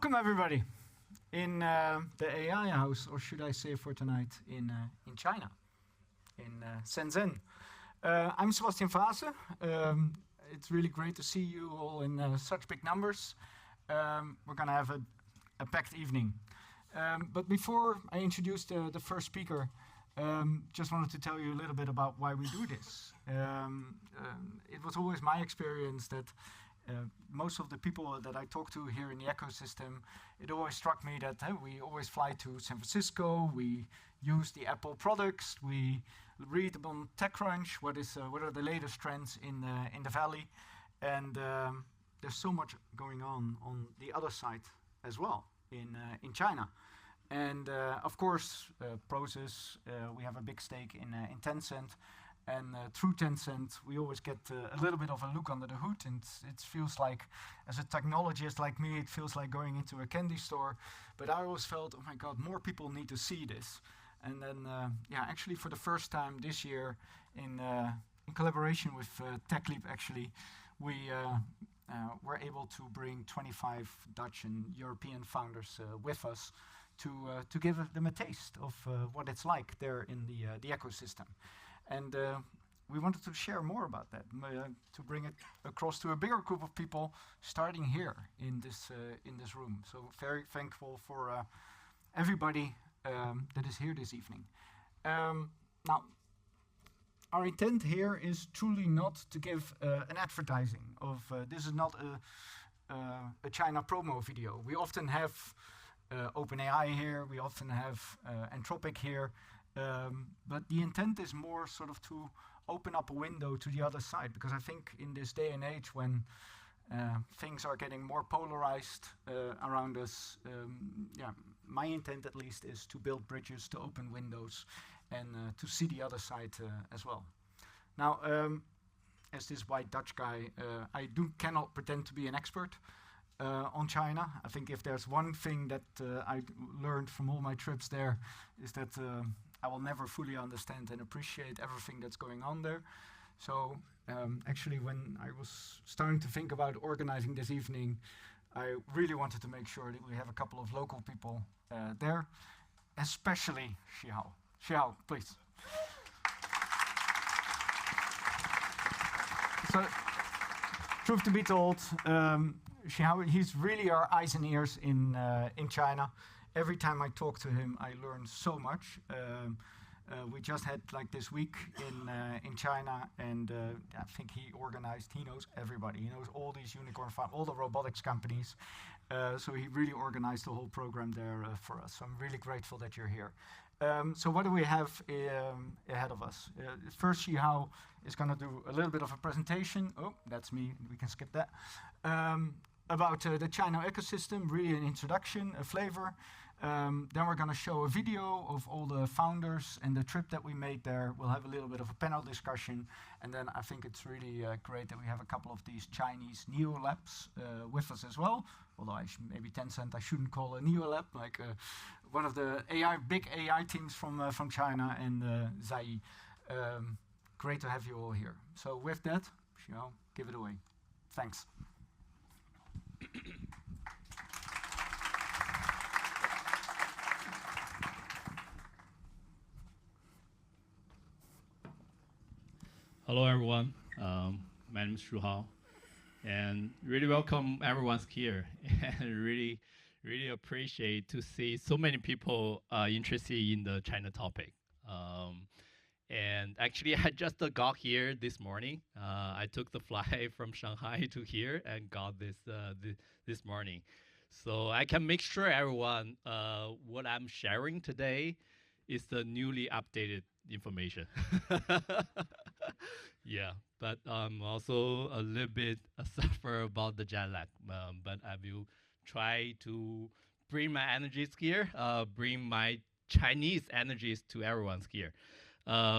Welcome everybody in the AI House, or should I say for tonight, in China, in Shenzhen. I'm Sebastian Vase. It's really great to see you all in such big numbers. We're going to have a packed evening. But before I introduce the first speaker, just wanted to tell you a little bit about why we do this. It was always my experience that most of the people that I talk to here in the ecosystem, it always struck me that we always fly to San Francisco, we use the Apple products, we read on TechCrunch what are the latest trends in the valley, and there's so much going on the other side as well in China. And of course, Prosus, we have a big stake in Tencent. And through Tencent, we always get a little bit of a look under the hood, and it feels like, as a technologist like me, it feels like going into a candy store. But I always felt, oh my God, more people need to see this. And then, actually, for the first time this year, in collaboration with TechLeap, actually, we were able to bring 25 Dutch and European founders with us to give them a taste of what it's like there in the ecosystem. And we wanted to share more about that, to bring it across to a bigger group of people, starting here in this room. So very thankful for everybody that is here this evening. Now, our intent here is truly not to give an advertising of. This is not a China promo video. We often have OpenAI here. We often have Anthropic here. But the intent is more sort of to open up a window to the other side, because I think in this day and age when things are getting more polarized around us, my intent at least is to build bridges, to open windows, and to see the other side as well. Now, as this white Dutch guy, I cannot pretend to be an expert on China. I think if there's one thing that I learned from all my trips there, is that I will never fully understand and appreciate everything that's going on there. So actually, when I was starting to think about organizing this evening, I really wanted to make sure that we have a couple of local people there, especially Xiao. Xiao, please. So, truth to be told, Xiao, he's really our eyes and ears in China. Every time I talk to him, I learn so much. We just had like this week in China, and I think he knows everybody. He knows all these unicorn farms, all the robotics companies. So he really organized the whole program there for us. So I'm really grateful that you're here. So what do we have ahead of us? First, Xiao is going to do a little bit of a presentation. Oh, that's me. We can skip that. About the China ecosystem, really an introduction, a flavor. Then we're going to show a video of all the founders and the trip that we made there. We'll have a little bit of a panel discussion. And then I think it's really great that we have a couple of these Chinese neo labs with us as well. Although maybe Tencent I shouldn't call a neo lab, like one of the big AI teams from China, and Zai. Great to have you all here. So with that, Xiao, give it away. Thanks. Hello, everyone. My name is Shusha, and really welcome everyone's here. And really appreciate to see so many people interested in the China topic. And actually, I just got here this morning. I took the flight from Shanghai to here and got this morning. So I can make sure everyone what I'm sharing today is the newly updated information. Yeah, but I'm also a little bit suffer about the jet lag. But I will try to bring my energies here, bring my Chinese energies to everyone's here.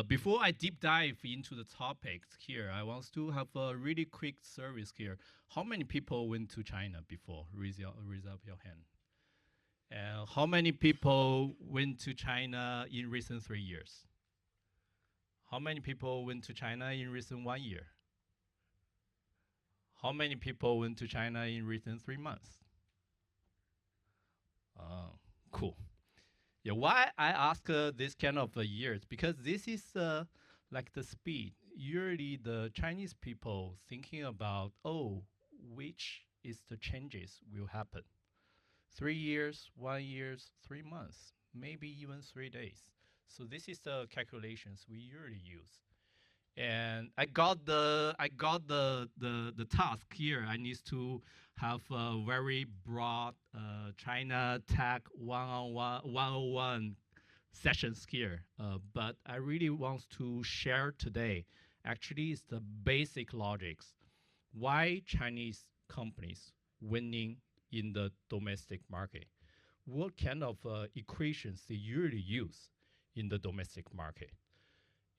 Before I deep dive into the topics here, I want to have a really quick service here. How many people went to China before? Raise up your hand. And how many people went to China in recent 3 years? How many people went to China in recent 1 year? How many people went to China in recent 3 months? Yeah, why I ask this kind of years? Because this is like the speed. Usually, the Chinese people thinking about, oh, which is the changes will happen. 3 years, 1 years, 3 months, maybe even 3 days. So this is the calculations we usually use. And I got the task here. I need to have a very broad China Tech one-on-one sessions here. But I really want to share today. Actually, it's the basic logics. Why Chinese companies winning in the domestic market? What kind of equations they usually use in the domestic market?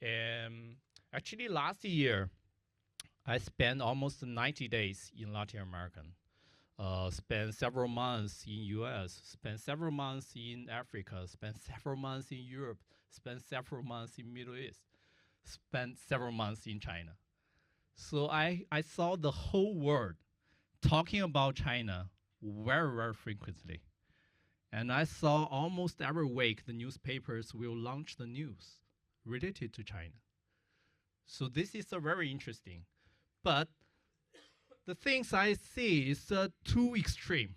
And actually, last year, I spent almost 90 days in Latin America. Spent several months in US, spent several months in Africa, spent several months in Europe, spent several months in Middle East, spent several months in China. So I saw the whole world talking about China very, very frequently. And I saw almost every week the newspapers will launch the news related to China. So this is a very interesting. But the things I see is too extreme.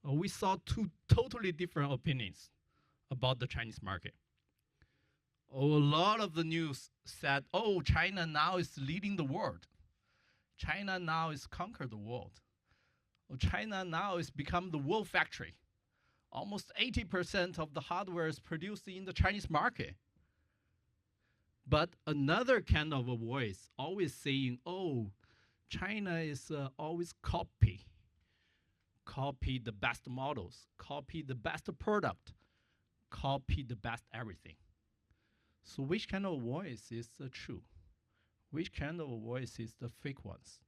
We saw two totally different opinions about the Chinese market. Oh, a lot of the news said, oh, China now is leading the world. China now is conquered the world. Oh, China now is become the world factory. Almost 80% of the hardware is produced in the Chinese market. But another kind of a voice always saying, oh, China is always copy the best models, copy the best product, copy the best everything. So which kind of voice is true? Which kind of voice is the fake ones?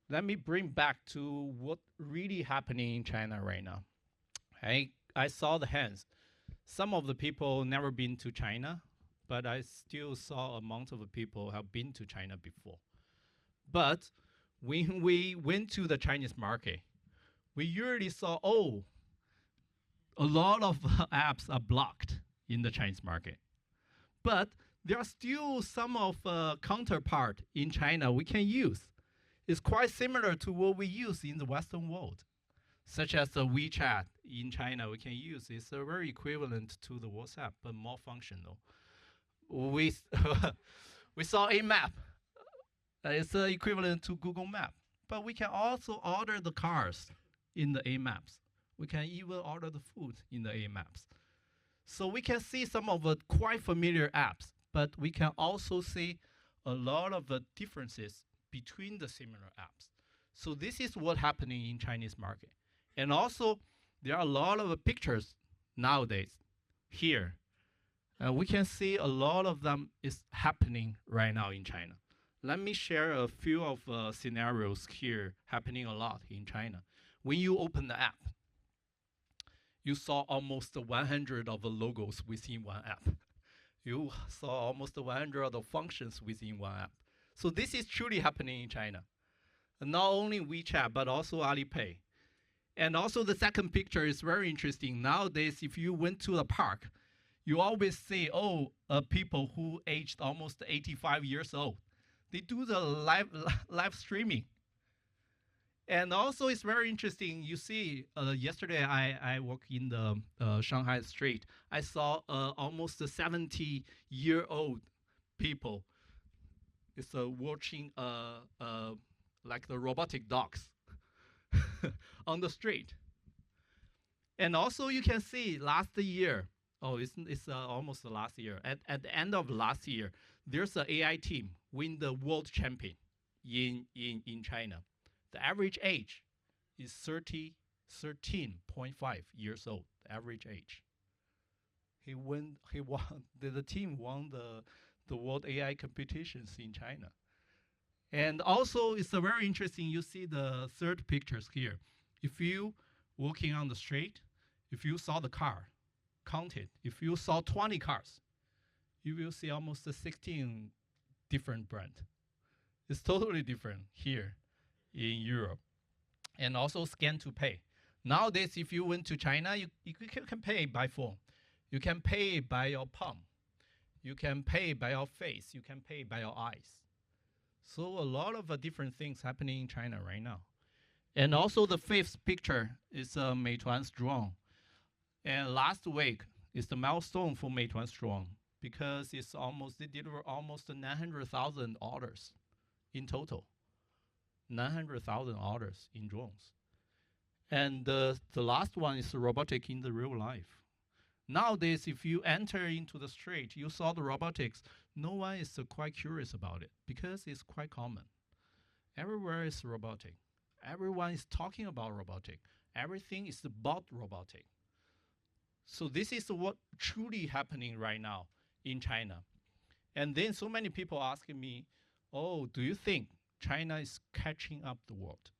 Let me bring back to what really happening in China right now. I saw the hands. Some of the people never been to China, but I still saw amount of people have been to China before. But when we went to the Chinese market, we usually saw, oh, a lot of apps are blocked in the Chinese market. But there are still some of counterpart in China we can use. It's quite similar to what we use in the Western world, such as the WeChat in China we can use. It's very equivalent to the WhatsApp, but more functional. We, we saw a map. It's equivalent to Google Map. But we can also order the cars in the A maps. We can even order the food in the A maps. So we can see some of the quite familiar apps, but we can also see a lot of the differences between the similar apps. So this is what's happening in Chinese market. And also, there are a lot of pictures nowadays here. We can see a lot of them is happening right now in China. Let me share a few of scenarios here happening a lot in China. When you open the app, you saw almost 100 of the logos within one app. You saw almost 100 of the functions within one app. So this is truly happening in China. And not only WeChat, but also Alipay. And also the second picture is very interesting. Nowadays, if you went to the park, you always see, people who aged almost 85 years old. They do the live streaming. And also it's very interesting. You see, yesterday I walked in the Shanghai street. I saw almost 70-year-old people. It's watching like the robotic dogs on the street. And also you can see last year, it's almost the last year. At the end of last year, there's an AI team win the world champion in China. The average age is 13.5 years old, the average age. The team won the world AI competitions in China. And also, it's a very interesting, you see the third pictures here. If you walking on the street, if you saw the car, counted, if you saw 20 cars, you will see almost 16 different brands. It's totally different here in Europe. And also scan to pay. Nowadays, if you went to China, you can pay by phone. You can pay by your palm. You can pay by your face. You can pay by your eyes. So a lot of different things happening in China right now. And also the fifth picture is Meituan's drone. And last week is the milestone for Meituan's drone because they deliver almost 900,000 orders in total. 900,000 orders in drones. And the last one is robotic in the real life. Nowadays, if you enter into the street, you saw the robotics, no one is quite curious about it because it's quite common. Everywhere is robotic. Everyone is talking about robotic. Everything is about robotic. So this is what truly happening right now in China. And then so many people asking me, oh, do you think China is catching up the world?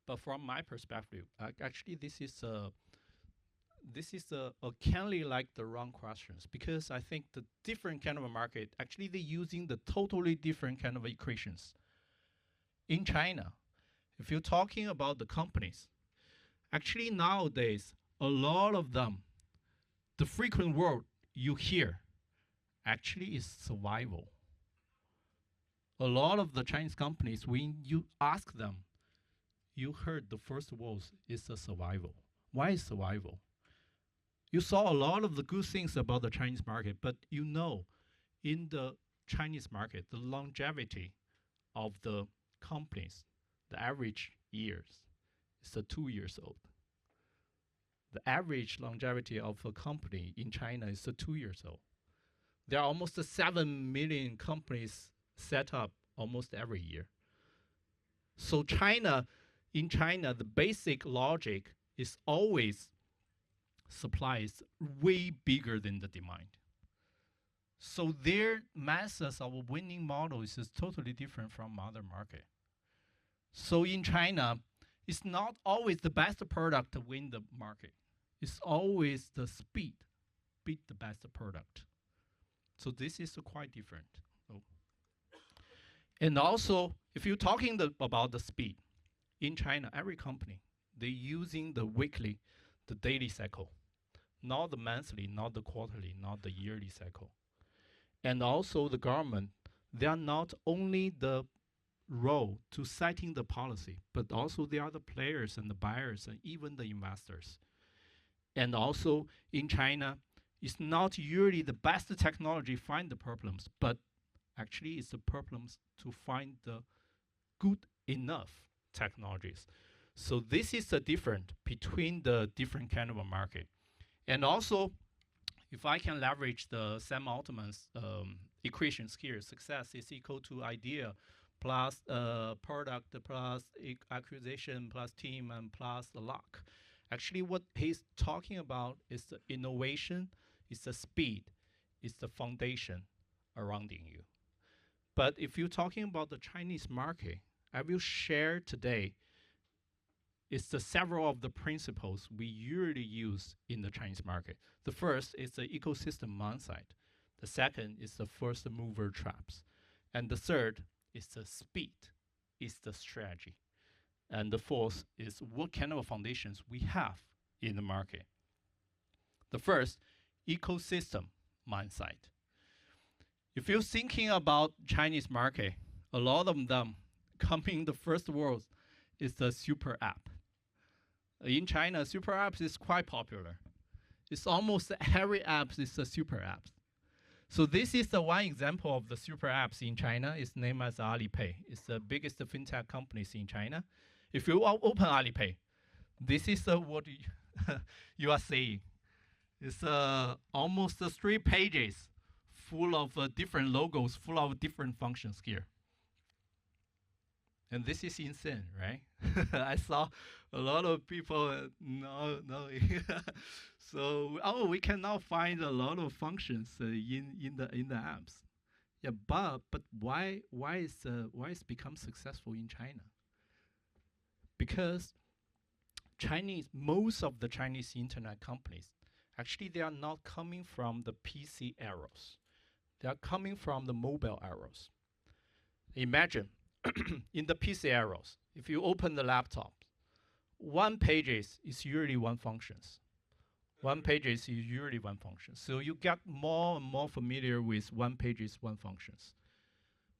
But from my perspective, actually this is kindly like the wrong questions because I think the different kind of a market, actually they're using the totally different kind of equations. In China, if you're talking about the companies, actually nowadays, a lot of them, the frequent word you hear actually is survival. A lot of the Chinese companies, when you ask them, you heard the first words is a survival. Why is survival? You saw a lot of the good things about the Chinese market, but you know, in the Chinese market, the longevity of the companies, the average years is 2 years old. The average longevity of a company in China is 2 years old. There are almost 7 million companies set up almost every year. So in China, the basic logic is always supply is way bigger than the demand. So their methods of winning model is totally different from other market. So in China, it's not always the best product to win the market. It's always the speed beat the best product. So this is quite different. Oh. And also, if you're talking about the speed, in China, every company, they're using the weekly, the daily cycle, not the monthly, not the quarterly, not the yearly cycle. And also the government, they are not only the role to setting the policy, but also they are the players and the buyers and even the investors. And also in China, it's not usually the best technology find the problems, but actually it's the problems to find the good enough technologies. So this is the difference between the different kind of a market. And also, if I can leverage the Sam Altman's equations here, success is equal to idea plus product plus acquisition plus team and plus the luck. Actually, what he's talking about is the innovation, is the speed, is the foundation surrounding you. But if you're talking about the Chinese market, I will share today is the several of the principles we usually use in the Chinese market. The first is the ecosystem mindset. The second is the first mover traps. And the third is the speed, is the strategy. And the fourth is what kind of foundations we have in the market. The first, ecosystem mindset. If you're thinking about Chinese market, a lot of them coming the first word is the super app. In China, super apps is quite popular. It's almost every app is a super app. So this is the one example of the super apps in China. It's named as Alipay. It's the biggest fintech companies in China. If you open Alipay, this is what you are seeing. It's almost 3 pages full of different logos, full of different functions here. And this is insane, right? I saw a lot of people no. So we can now find a lot of functions in the apps. Yeah, but why it's become successful in China? Because most of the Chinese internet companies, actually they are not coming from the PC eras. They are coming from the mobile eras. Imagine in the PC eras, if you open the laptop, one pages is usually one functions. One pages is usually one function. So you get more and more familiar with one pages, one functions.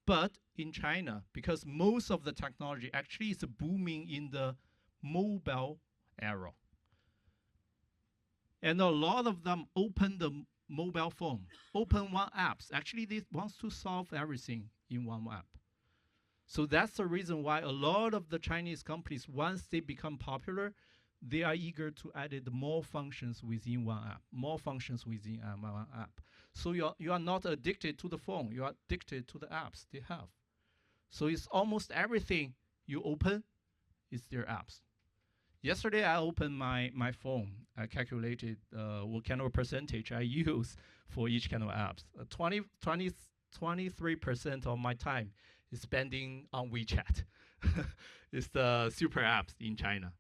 But in China, because most of the technology actually is booming in the mobile era, and a lot of them open the mobile phone, open one apps. Actually, they wants to solve everything in one app. So that's the reason why a lot of the Chinese companies, once they become popular, they are eager to add more functions within one app, more functions within one app. So you are not addicted to the phone, you are addicted to the apps they have. So it's almost everything you open is their apps. Yesterday, I opened my phone. I calculated what kind of percentage I use for each kind of apps. 23% of my time is spending on WeChat. It's the super apps in China.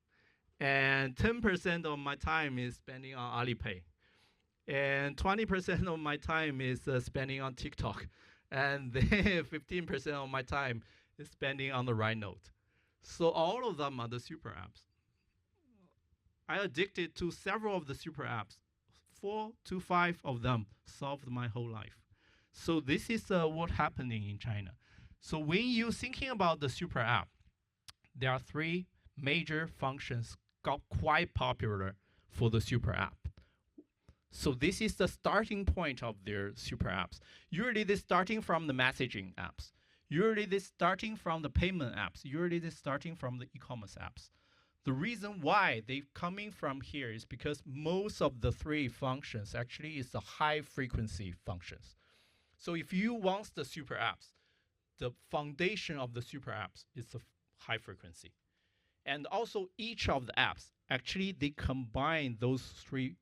And 10% of my time is spending on Alipay. And 20% of my time is spending on TikTok. And then 15% of my time is spending on the right note. So all of them are the super apps. I addicted to several of the super apps. 4 to 5 of them solved my whole life. So this is what's happening in China. So when you're thinking about the super app, there are 3 major functions got quite popular for the super app. So this is the starting point of their super apps. Usually they're starting from the messaging apps. Usually they're starting from the payment apps. Usually they're starting from the e-commerce apps. The reason why they're coming from here is because most of the 3 functions actually is the high frequency functions. So if you want the super apps, the foundation of the super apps is the high frequency. And also each of the apps, actually they combine those 3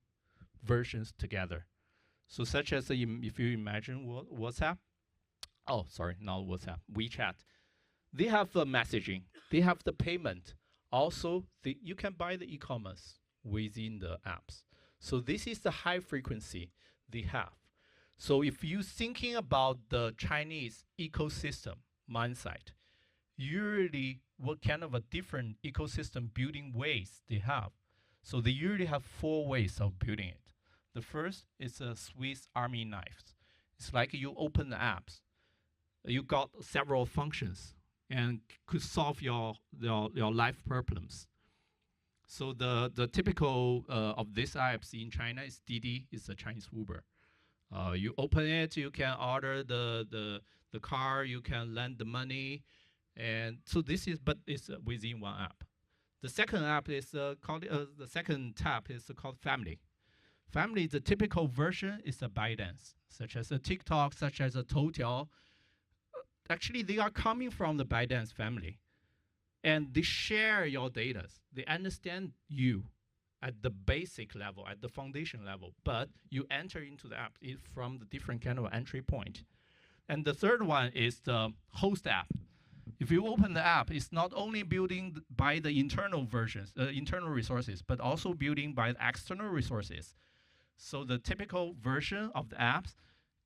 versions together. So such as if you imagine WhatsApp, oh, sorry, not WhatsApp, WeChat. They have the messaging, they have the payment. Also, you can buy the e-commerce within the apps. So this is the high frequency they have. So if you're thinking about the Chinese ecosystem mindset, usually what kind of a different ecosystem building ways they have. So they usually have 4 ways of building it. The first is a Swiss Army knife. It's like you open the apps, you got several functions and could solve your life problems. So the typical of these apps in China is Didi, is a Chinese Uber. You open it, you can order the car, you can lend the money, and so this is, but it's within one app. The second app is called the second tab is called Family. Family, the typical version is a ByteDance, such as a TikTok, such as a Toutiao. Actually, they are coming from the ByteDance family, and they share your data. They understand you at the basic level, at the foundation level, but you enter into the app from the different kind of entry point. And the third one is the host app. If you open the app, it's not only building by the internal versions, internal resources, but also building by the external resources. So the typical version of the apps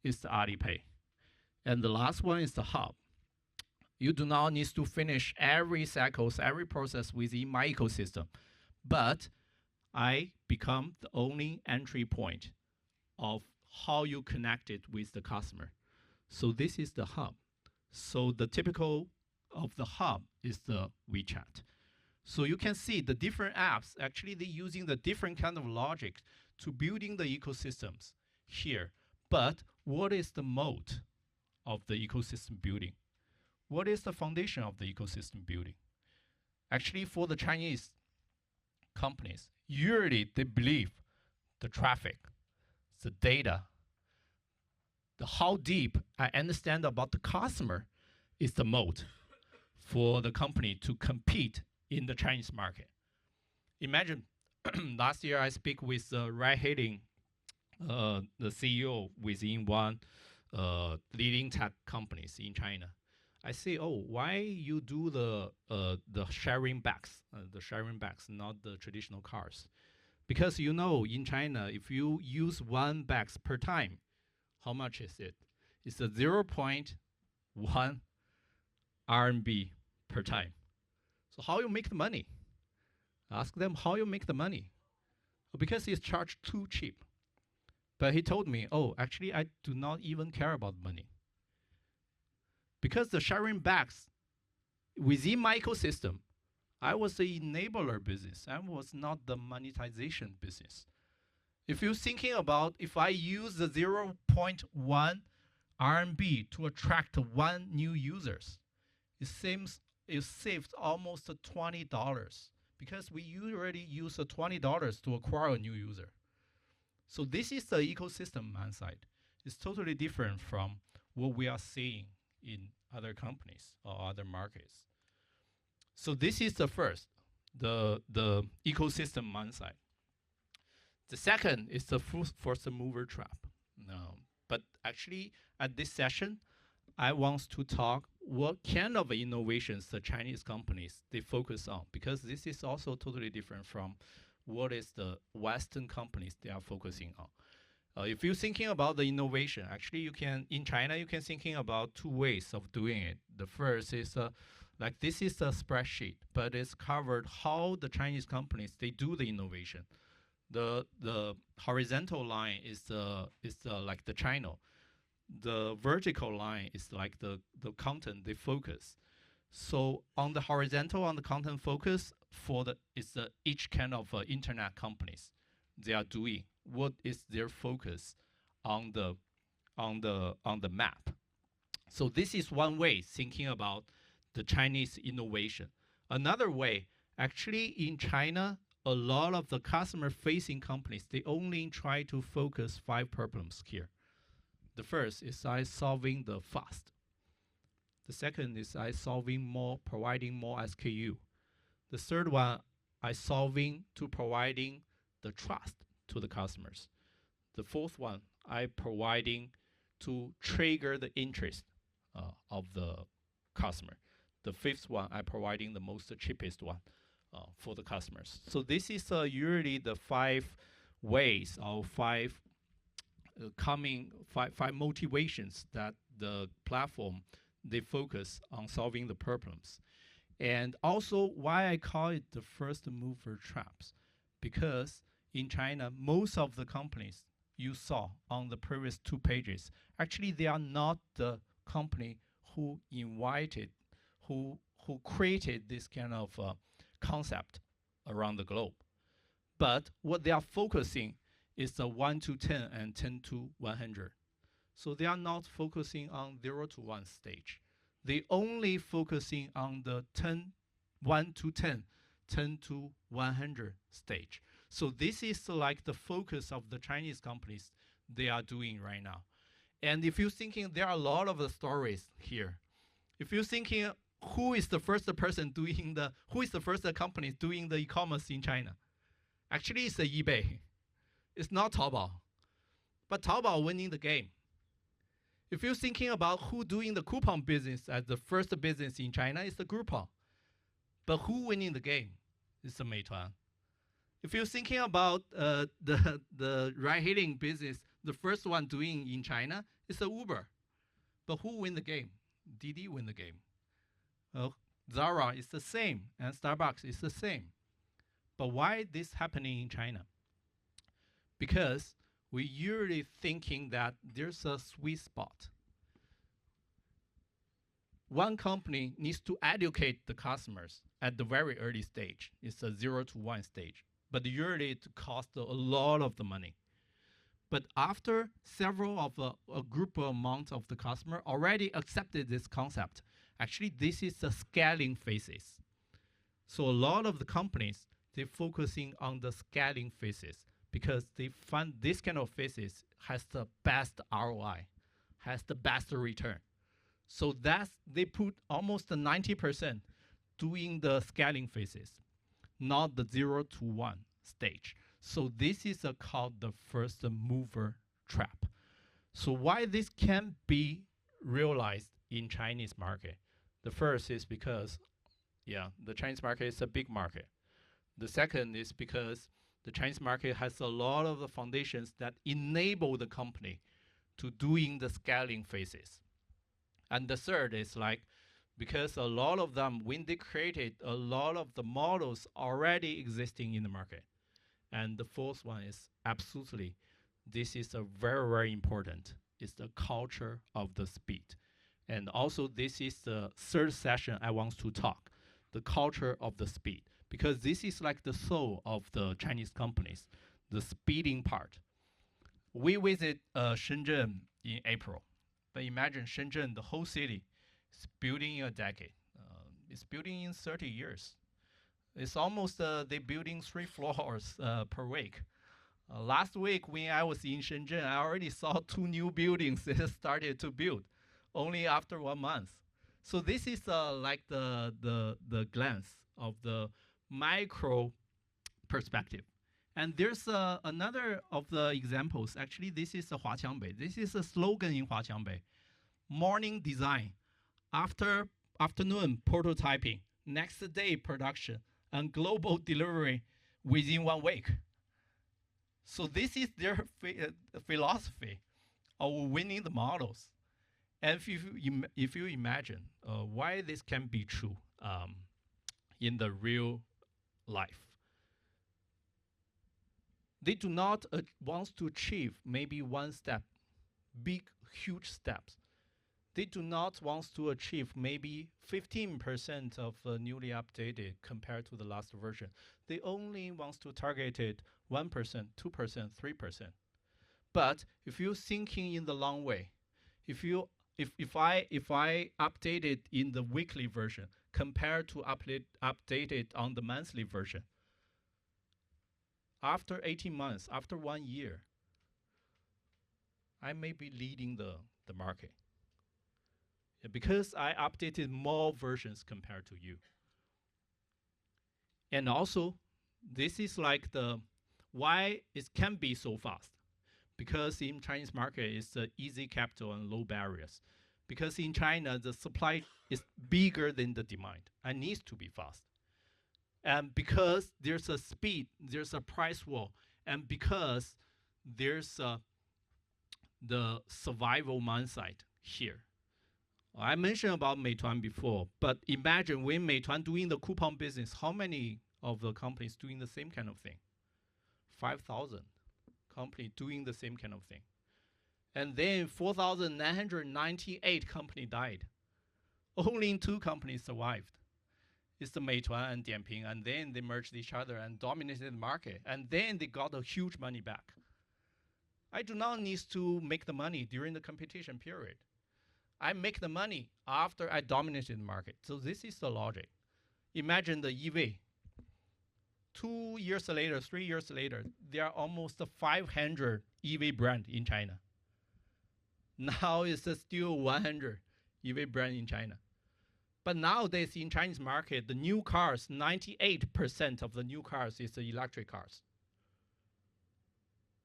is the Alipay. And the last one is the hub. You do not need to finish every cycles, every process within my ecosystem, but I become the only entry point of how you connect it with the customer. So this is the hub. So the typical of the hub is the WeChat. So you can see the different apps, actually they're using the different kind of logic to building the ecosystems here. But what is the mode of the ecosystem building? What is the foundation of the ecosystem building? Actually, for the Chinese companies, usually they believe the traffic, the data, the how deep I understand about the customer is the mode for the company to compete in the Chinese market. Imagine last year I speak with ride-hailing, the CEO within one leading tech companies in China. I say, oh, why you do the sharing bags, not the traditional cars? Because you know, in China, if you use 1 bags per time, how much is it? It's a 0.1 RMB per time. So how you make the money? Ask them how you make the money. Because it's charged too cheap. But he told me, oh, actually, I do not even care about money. Because the sharing bags within my ecosystem, I was the enabler business. I was not the monetization business. If you're thinking about if I use the zero point 0.1 RMB to attract one new users, it saves almost $20 because we usually use $20 to acquire a new user. So this is the ecosystem man side. It's totally different from what we are seeing in other companies or other markets. So this is the first, the ecosystem man side. The second is the first mover trap. No, but actually at this session, I want to talk what kind of innovations the Chinese companies they focus on, because this is also totally different from what is the Western companies they are focusing on. If you're thinking about the innovation, actually you can, in China, you can thinking about two ways of doing it. The first is like this is a spreadsheet, but it's covered how the Chinese companies, they do the innovation. The horizontal line is like the channel. The vertical line is like the content they focus. So on the horizontal, on the content focus for the is each kind of internet companies they are doing. What is their focus on the map? So this is one way thinking about the Chinese innovation. Another way, actually in China, a lot of the customer-facing companies they only try to focus 5 problems here. The first is I solving the fast. The second is I providing more SKU. The third one, I solving to providing the trust to the customers. The fourth one, I providing to trigger the interest of the customer. The fifth one, I providing the most cheapest one for the customers. So this is usually the 5 ways or 5 motivations that the platform they focus on solving the problems. And also why I call it the first mover traps, because in China, most of the companies you saw on the previous 2 pages, actually they are not the company who created this kind of concept around the globe. But what they are focusing is the 1 to 10 and 10 to 100. So they are not focusing on 0 to 1 stage. They only focusing on the 1 to 10, 10 to 100 stage. So this is like the focus of the Chinese companies they are doing right now. And if you're thinking, there are a lot of the stories here. If you're thinking, who is the first company doing the e-commerce in China? Actually, it's the eBay. It's not Taobao. But Taobao winning the game. If you're thinking about who doing the coupon business as the first business in China, it's the Groupon. But who winning the game? It's the Meituan. If you're thinking about the ride-hailing business, the first one doing in China is the Uber. But who win the game? Didi win the game. Zara is the same, and Starbucks is the same. But why this happening in China? Because we're usually thinking that there's a sweet spot. One company needs to educate the customers at the very early stage. It's a 0 to 1 stage. But usually it costs a lot of the money. But after several of a group amount of the customer already accepted this concept, actually this is the scaling phases. So a lot of the companies, they're focusing on the scaling phases because they find this kind of phases has the best ROI, has the best return. So they put almost 90% doing the scaling phases, not the 0 to 1 stage. So this is called the first mover trap. So why this can be realized in Chinese market? The first is because, the Chinese market is a big market. The second is because the Chinese market has a lot of the foundations that enable the company to doing the scaling phases. And the third is like because a lot of them, when they created a lot of the models already existing in the market. And the fourth one is absolutely, this is a very, very important. It's the culture of the speed. And also, this is the third session I want to talk, the culture of the speed, because this is like the soul of the Chinese companies, the speeding part. We visit Shenzhen in April, but imagine Shenzhen, the whole city, is building in a decade. It's building in 30 years. It's almost they building 3 floors per week. Last week when I was in Shenzhen, I already saw 2 new buildings that started to build, only after 1 month. So this is like the glance of the micro perspective. And there's another of the examples. Actually, this is Huaqiangbei. This is a slogan in Huaqiangbei. Morning design, afternoon prototyping, next day production, and global delivery within 1 week. So this is their philosophy of winning the models. And if you imagine why this can be true in the real life, they do not want to achieve maybe one step, big, huge steps. They do not want to achieve maybe 15% of newly updated compared to the last version. They only want to target it 1%, 2%, 3%. But if you're thinking in the long way, if I update it in the weekly version compared to update it on the monthly version, after 18 months, after 1 year, I may be leading the market because I updated more versions compared to you. And also, this is like the why it can be so fast. Because in Chinese market, it's easy capital and low barriers. Because in China, the supply is bigger than the demand and needs to be fast. And because there's a speed, there's a price war, and because there's the survival mindset here. I mentioned about Meituan before, but imagine when Meituan doing the coupon business, how many of the companies doing the same kind of thing? 5,000 companies doing the same kind of thing. And then 4,998 companies died. Only 2 companies survived. It's the Meituan and Dianping, and then they merged each other and dominated the market, and then they got a huge money back. I do not need to make the money during the competition period. I make the money after I dominated the market. So this is the logic. Imagine the EV. 2 years later, 3 years later, there are almost 500 EV brand in China. Now it's still 100 EV brand in China. But nowadays in Chinese market, the new cars, 98% of the new cars is the electric cars.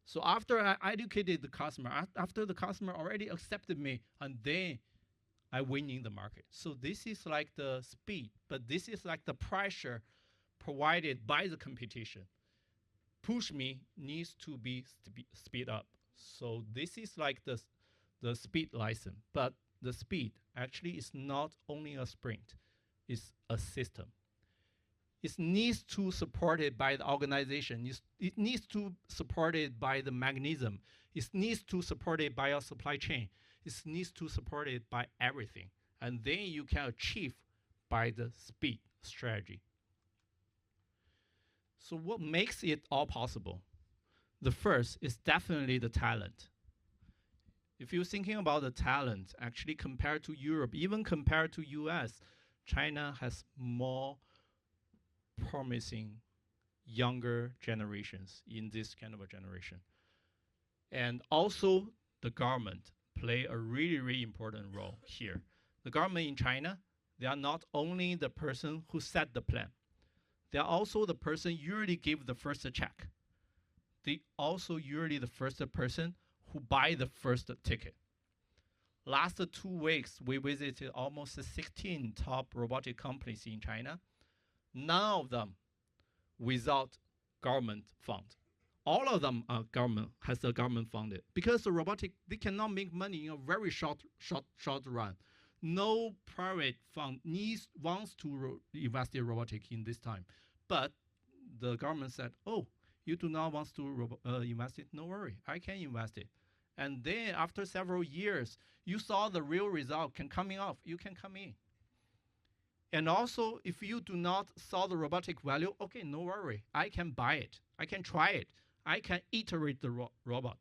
So after I educated the customer, after the customer already accepted me, and then I win in the market. So this is like the speed, but this is like the pressure provided by the competition. Push me needs to be speed up. So this is like the speed license, but the speed actually is not only a sprint, it's a system. It needs to supported by the organization. It needs to supported by the mechanism. It needs to supported by your supply chain. It needs to supported by everything. And then you can achieve by the speed strategy. So what makes it all possible? The first is definitely the talent. If you're thinking about the talent, actually compared to Europe, even compared to US, China has more promising younger generations in this kind of a generation. And also the government play a really, really important role here. The government in China, they are not only the person who set the plan, they are also the person usually give the first check. They also usually the first person who buy the first ticket. Last 2 weeks, we visited almost 16 top robotic companies in China. None of them without government fund. All of them are government funded because the robotic, they cannot make money in a very short run. No private fund wants to invest in robotic in this time. But the government said, oh, you do not want to invest it? No worry, I can invest it. And then after several years, you saw the real result can coming off, you can come in. And also, if you do not saw the robotic value, okay, no worry, I can buy it, I can try it, I can iterate the robot,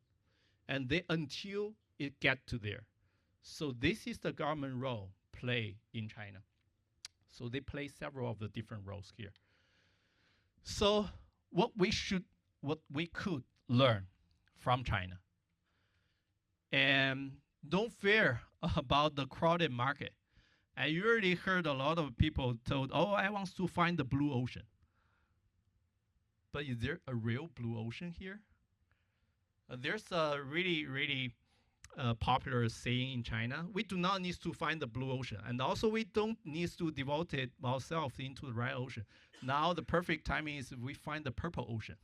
and then until it get to there. So this is the government role play in China. So they play several of the different roles here. So what we could learn from China, and don't fear about the crowded market. I already heard a lot of people told, oh, I want to find the blue ocean. But is there a real blue ocean here? There's a really popular saying in China: we do not need to find the blue ocean, and also we don't need to devote it ourselves into the red ocean. Now the perfect timing is we find the purple ocean.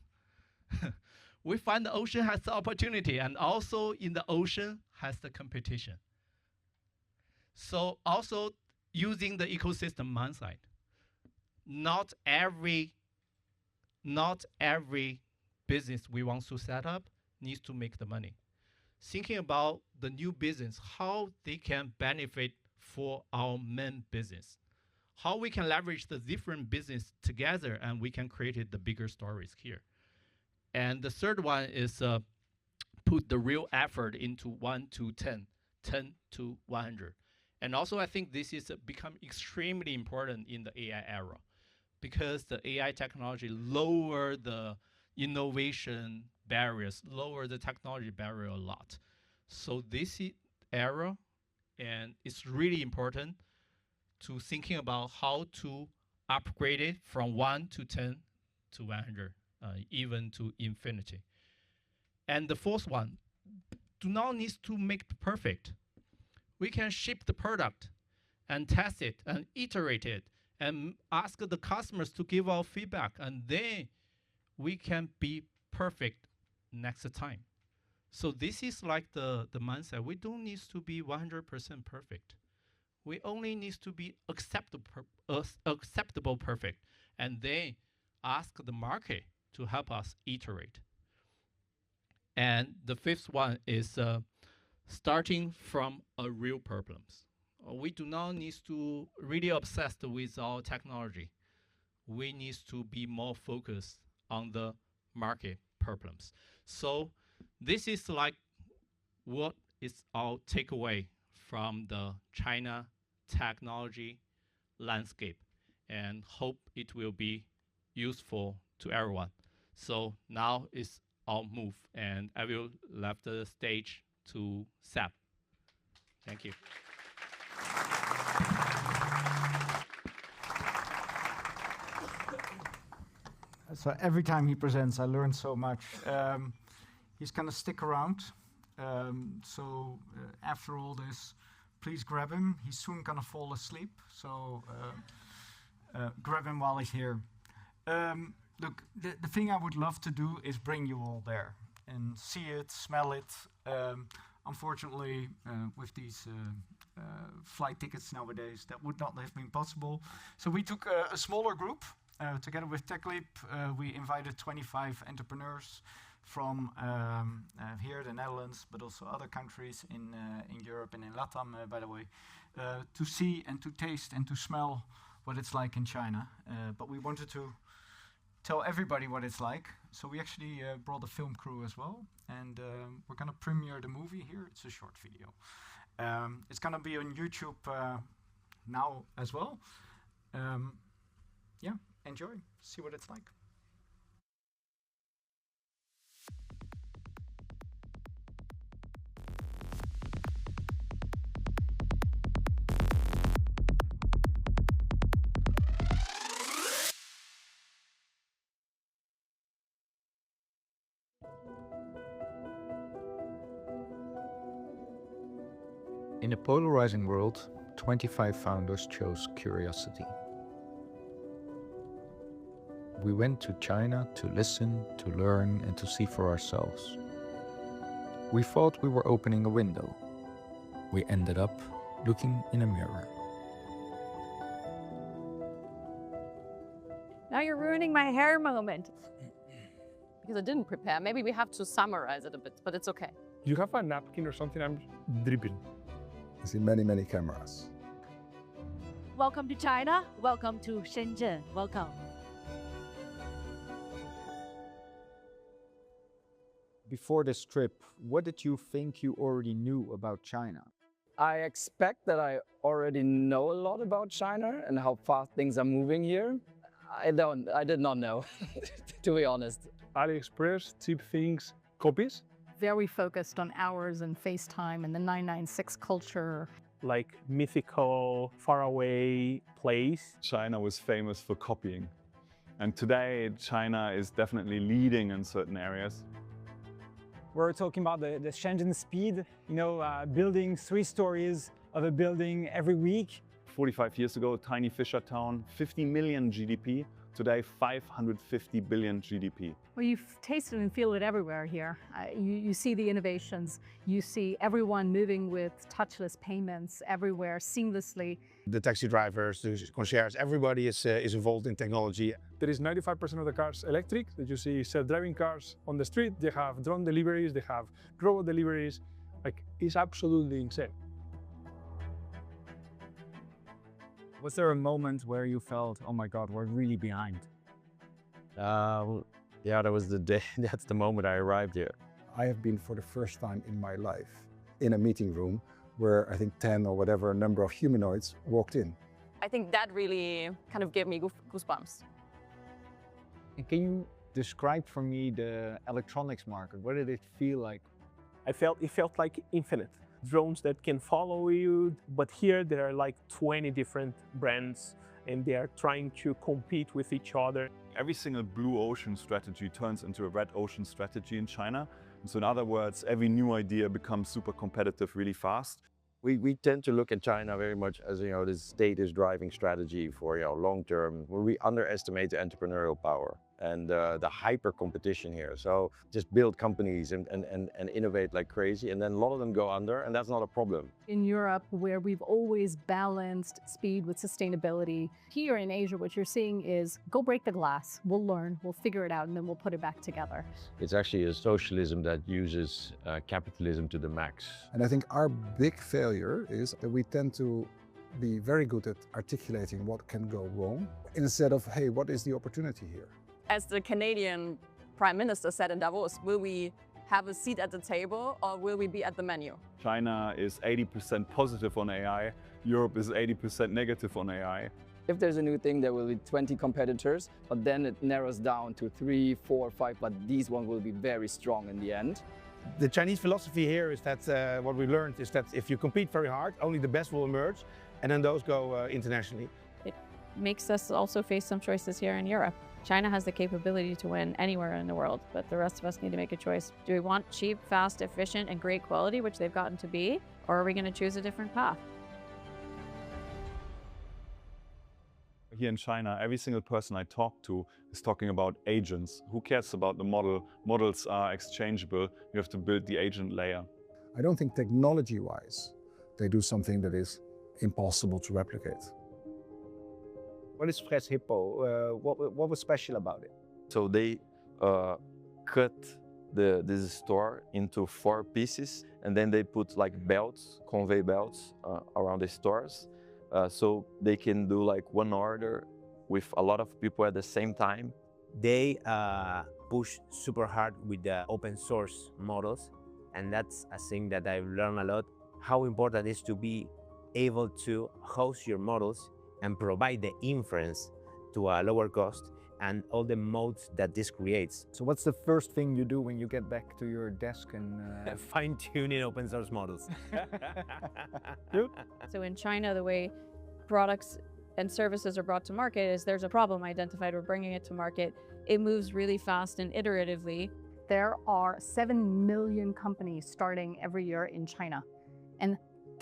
We find the ocean has the opportunity, and also in the ocean has the competition. So also using the ecosystem mindset. Not every business we want to set up needs to make the money. Thinking about the new business, how they can benefit for our main business, how we can leverage the different business together, and we can create the bigger stories here. And the third one is put the real effort into 1 to 10, 10 to 100. And also, I think this is become extremely important in the AI era, because the AI technology lower the innovation barriers, lower the technology barrier a lot. So this era, and it's really important to thinking about how to upgrade it from 1 to 10 to 100, even to infinity. And the fourth one, do not need to make it perfect. We can ship the product and test it and iterate it and ask the customers to give our feedback, and then we can be perfect next time. So this is like the mindset. We don't need to be 100% perfect. We only need to be acceptable perfect, and then ask the market to help us iterate. And the fifth one is starting from a real problems. We do not need to really obsessed with our technology. We need to be more focused on the market problems. So this is like what is our takeaway from the China technology landscape, and hope it will be useful to everyone. So now is our move, and I will leave the stage to Sap. Thank you. So every time he presents, I learn so much. He's going to stick around. So after all this, please grab him. He's soon going to fall asleep. So grab him while he's here. Look, the thing I would love to do is bring you all there and see it, smell it. Unfortunately, with these flight tickets nowadays, that would not have been possible. So we took a smaller group. Together with TechLeap, we invited 25 entrepreneurs from here, the Netherlands, but also other countries in Europe and in LATAM, by the way, to see and to taste and to smell what it's like in China. But we wanted to tell everybody what it's like. So we actually brought a film crew as well, and we're going to premiere the movie here. It's a short video. It's going to be on YouTube now as well. Yeah, enjoy, see what it's like. In a polarizing world, 25 founders chose curiosity. We went to China to listen, to learn, and to see for ourselves. We thought we were opening a window. We ended up looking in a mirror. Now you're ruining my hair moment. Because I didn't prepare. Maybe we have to summarize it a bit, but it's okay. You have a napkin or something? I'm dripping. I see many, many cameras. Welcome to China. Welcome to Shenzhen. Welcome. Before this trip, what did you think you already knew about China? I expect that I already know a lot about China and how fast things are moving here. I did not know, to be honest. AliExpress, cheap things, copies. Very focused on hours and FaceTime and the 996 culture. Like mythical, faraway place. China was famous for copying. And today, China is definitely leading in certain areas. We're talking about the Shenzhen speed, building 3 stories of a building every week. 45 years ago, tiny fisher town, 50 million GDP. Today, 550 billion GDP. Well, you taste it and feel it everywhere here. You see the innovations. You see everyone moving with touchless payments everywhere seamlessly. The taxi drivers, the concierge, everybody is involved in technology. There is 95% of the cars electric. That you see self-driving cars on the street. They have drone deliveries. They have robot deliveries. It's absolutely insane. Was there a moment where you felt, oh my God, we're really behind? Yeah, that was the day, that's the moment I arrived here. I have been for the first time in my life in a meeting room where I think 10 or whatever number of humanoids walked in. I think that really kind of gave me goosebumps. And can you describe for me the electronics market? What did it feel like? It felt like infinite. Drones that can follow you, but here there are like 20 different brands and they are trying to compete with each other. Every single blue ocean strategy turns into a red ocean strategy in China. And so in other words, every new idea becomes super competitive really fast. We tend to look at China very much as, this state is driving strategy for, long term, where we underestimate the entrepreneurial power and the hyper competition here. So just build companies and innovate like crazy, and then a lot of them go under, and that's not a problem. In Europe, where we've always balanced speed with sustainability, here in Asia, what you're seeing is go break the glass, we'll learn, we'll figure it out, and then we'll put it back together. It's actually a socialism that uses capitalism to the max. And I think our big failure is that we tend to be very good at articulating what can go wrong instead of, hey, what is the opportunity here? As the Canadian Prime Minister said in Davos, will we have a seat at the table or will we be at the menu? China is 80% positive on AI. Europe is 80% negative on AI. If there's a new thing, there will be 20 competitors, but then it narrows down to 3, 4, 5, but these ones will be very strong in the end. The Chinese philosophy here is that what we learned is that if you compete very hard, only the best will emerge, and then those go internationally. It makes us also face some choices here in Europe. China has the capability to win anywhere in the world, but the rest of us need to make a choice. Do we want cheap, fast, efficient, and great quality, which they've gotten to be, or are we going to choose a different path? Here in China, every single person I talk to is talking about agents. Who cares about the model? Models are exchangeable. You have to build the agent layer. I don't think technology-wise they do something that is impossible to replicate. What is Fresh Hippo? What was special about it? So they cut this store into 4 pieces, and then they put like belts, conveyor belts around the stores. So they can do like one order with a lot of people at the same time. They push super hard with the open source models, and that's a thing that I've learned a lot, how important it is to be able to host your models and provide the inference to a lower cost and all the modes that this creates. So what's the first thing you do when you get back to your desk and fine-tuning open source models? So in China, the way products and services are brought to market is there's a problem identified, we're bringing it to market. It moves really fast and iteratively. There are 7 million companies starting every year in China, and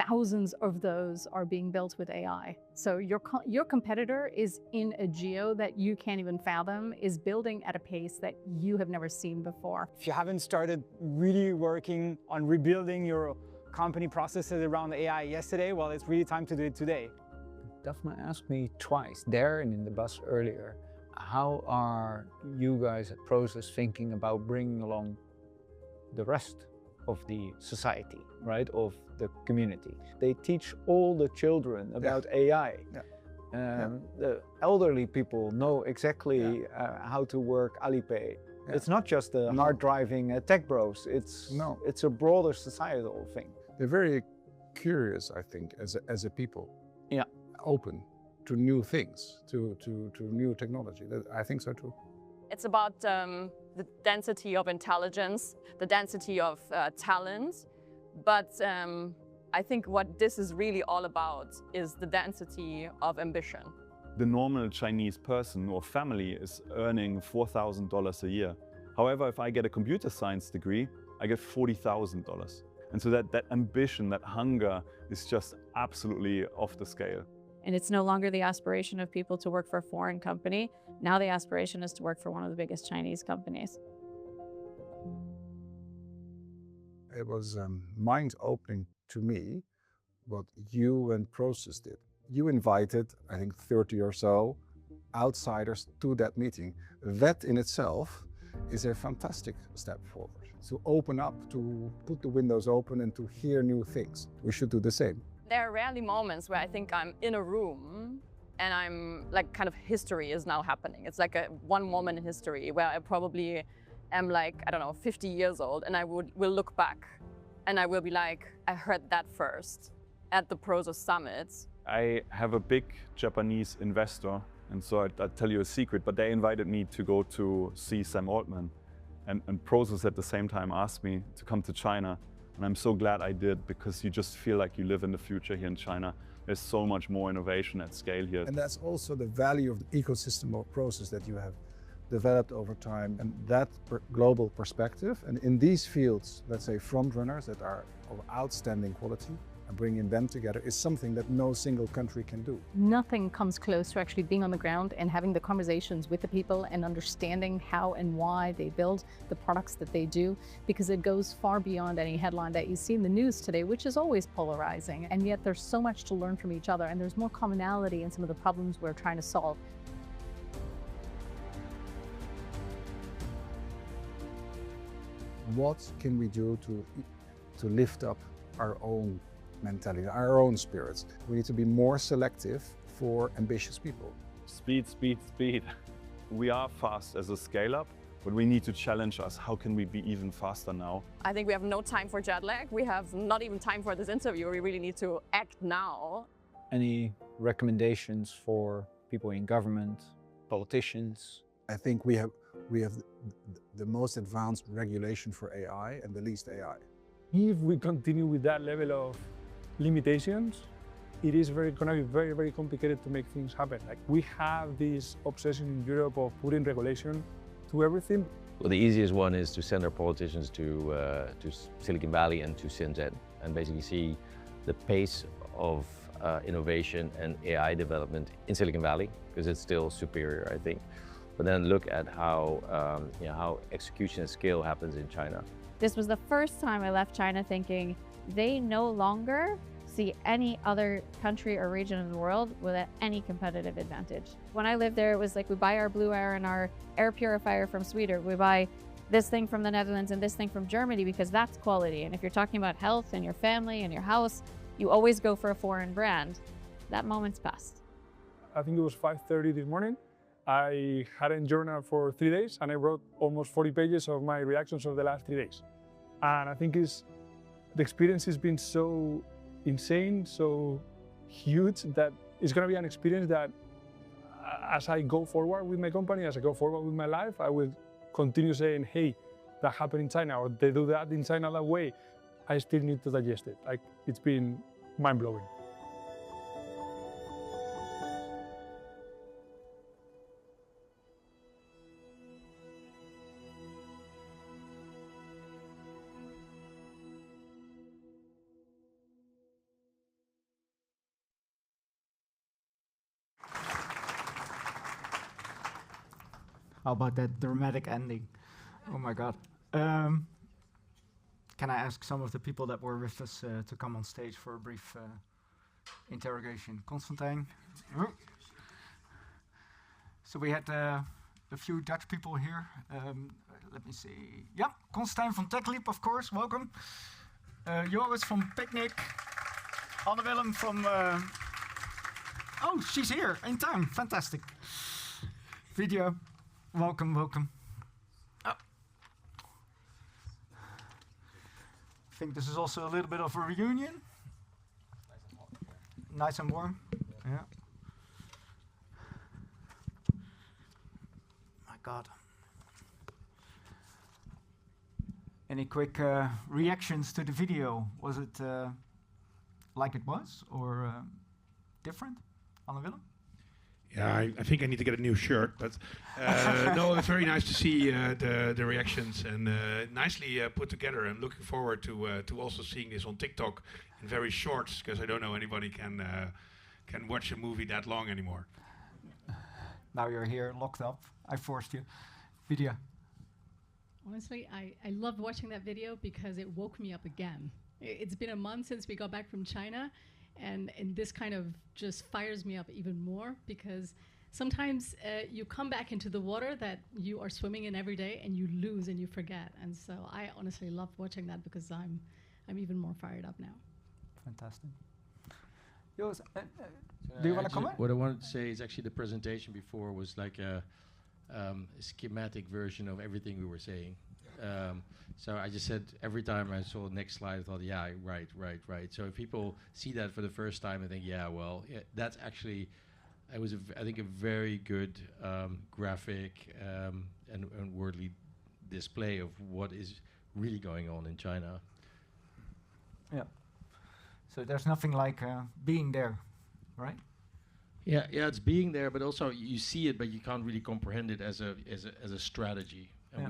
thousands of those are being built with AI. So your competitor is in a geo that you can't even fathom, is building at a pace that you have never seen before. If you haven't started really working on rebuilding your company processes around AI yesterday. Well, it's really time to do it today. Daphne asked me twice, there and in the bus earlier, how are you guys at Prosus thinking about bringing along the rest of the society, right, of the community? They teach all the children about AI. The elderly people know exactly how to work Alipay. It's not just the hard-driving tech bros, it's a broader societal thing. They're very curious, I think, as a people. Yeah. Open to new things, to new technology. I think so too. It's about the density of intelligence, the density of talent, but I think what this is really all about is the density of ambition. The normal Chinese person or family is earning $4,000 a year. However, if I get a computer science degree, I get $40,000. And so that ambition, that hunger is just absolutely off the scale. And it's no longer the aspiration of people to work for a foreign company. Now the aspiration is to work for one of the biggest Chinese companies. It was mind-opening to me what you and Prosus did. You invited, I think, 30 or so outsiders to that meeting. That in itself is a fantastic step forward. To open up, to put the windows open and to hear new things. We should do the same. There are rarely moments where I think I'm in a room and I'm like kind of history is now happening. It's like one moment in history where I probably am like, I don't know, 50 years old and I will look back and I will be like, I heard that first at the Prosus Summit. I have a big Japanese investor, and so I'll tell you a secret, but they invited me to go to see Sam Altman. And Prosus at the same time asked me to come to China. And I'm so glad I did, because you just feel like you live in the future here in China. There's so much more innovation at scale here. And that's also the value of the ecosystem of Prosus that you have developed over time, and that global perspective. And in these fields, let's say front runners that are of outstanding quality, and bringing them together is something that no single country can do. Nothing comes close to actually being on the ground and having the conversations with the people and understanding how and why they build the products that they do, because it goes far beyond any headline that you see in the news today, which is always polarizing. And yet there's so much to learn from each other, and there's more commonality in some of the problems we're trying to solve. What can we do to lift up our own mentality, our own spirits? We need to be more selective for ambitious people. Speed, speed, speed. We are fast as a scale-up, but we need to challenge us. How can we be even faster now? I think we have no time for jet lag. We have not even time for this interview. We really need to act now. Any recommendations for people in government, politicians? I think we have the most advanced regulation for AI and the least AI. If we continue with that level of limitations, it is going to be very, very complicated to make things happen. Like, we have this obsession in Europe of putting regulation to everything. Well, the easiest one is to send our politicians to Silicon Valley and to Shenzhen, and basically see the pace of innovation and AI development in Silicon Valley, because it's still superior, I think. But then look at how how execution at scale happens in China. This was the first time I left China thinking they no longer see any other country or region in the world with any competitive advantage. When I lived there, it was like we buy our blue air and our air purifier from Sweden. We buy this thing from the Netherlands and this thing from Germany because that's quality. And if you're talking about health and your family and your house, you always go for a foreign brand. That moment's passed. I think it was 5:30 this morning. I hadn't journaled for 3 days, and I wrote almost 40 pages of my reactions of the last 3 days. And I think the experience has been so insane, so huge, that it's going to be an experience that as I go forward with my company, as I go forward with my life, I will continue saying, hey, that happened in China, or they do that in China that way. I still need to digest it. Like, it's been mind-blowing. How about that dramatic ending? Oh my God. can I ask some of the people that were with us to come on stage for a brief interrogation? Constantijn? So we had a few Dutch people here. Let me see. Yeah, Constantijn from TechLeap, of course, welcome. Joris from Picnic. Anne-Willem from... oh, she's here in time, fantastic. Video, welcome, welcome. Oh. I think this is also a little bit of a reunion. Nice and warm, yeah. My God. Any quick reactions to the video? Was it like it was or different? Anne-Willem? Yeah, I think I need to get a new shirt, but no, it's very nice to see the reactions and nicely put together. I'm looking forward to also seeing this on TikTok in very shorts, because I don't know anybody can watch a movie that long anymore. Now you're here, locked up. I forced you. Vidya. Honestly, I loved watching that video because it woke me up again. It's been a month since we got back from China, and this kind of just fires me up even more, because sometimes you come back into the water that you are swimming in every day and you lose and you forget. And so I honestly loved watching that because I'm even more fired up now. Fantastic. Jos, do you want to comment? What I wanted to say is actually the presentation before was like a schematic version of everything we were saying. So I just said every time I saw the next slide, I thought, yeah, right. So if people see that for the first time, I think, yeah, well, that's actually, it was, I think, a very good graphic and wordly display of what is really going on in China. Yeah. So there's nothing like being there, right? Yeah, it's being there, but also you see it, but you can't really comprehend it as a strategy. And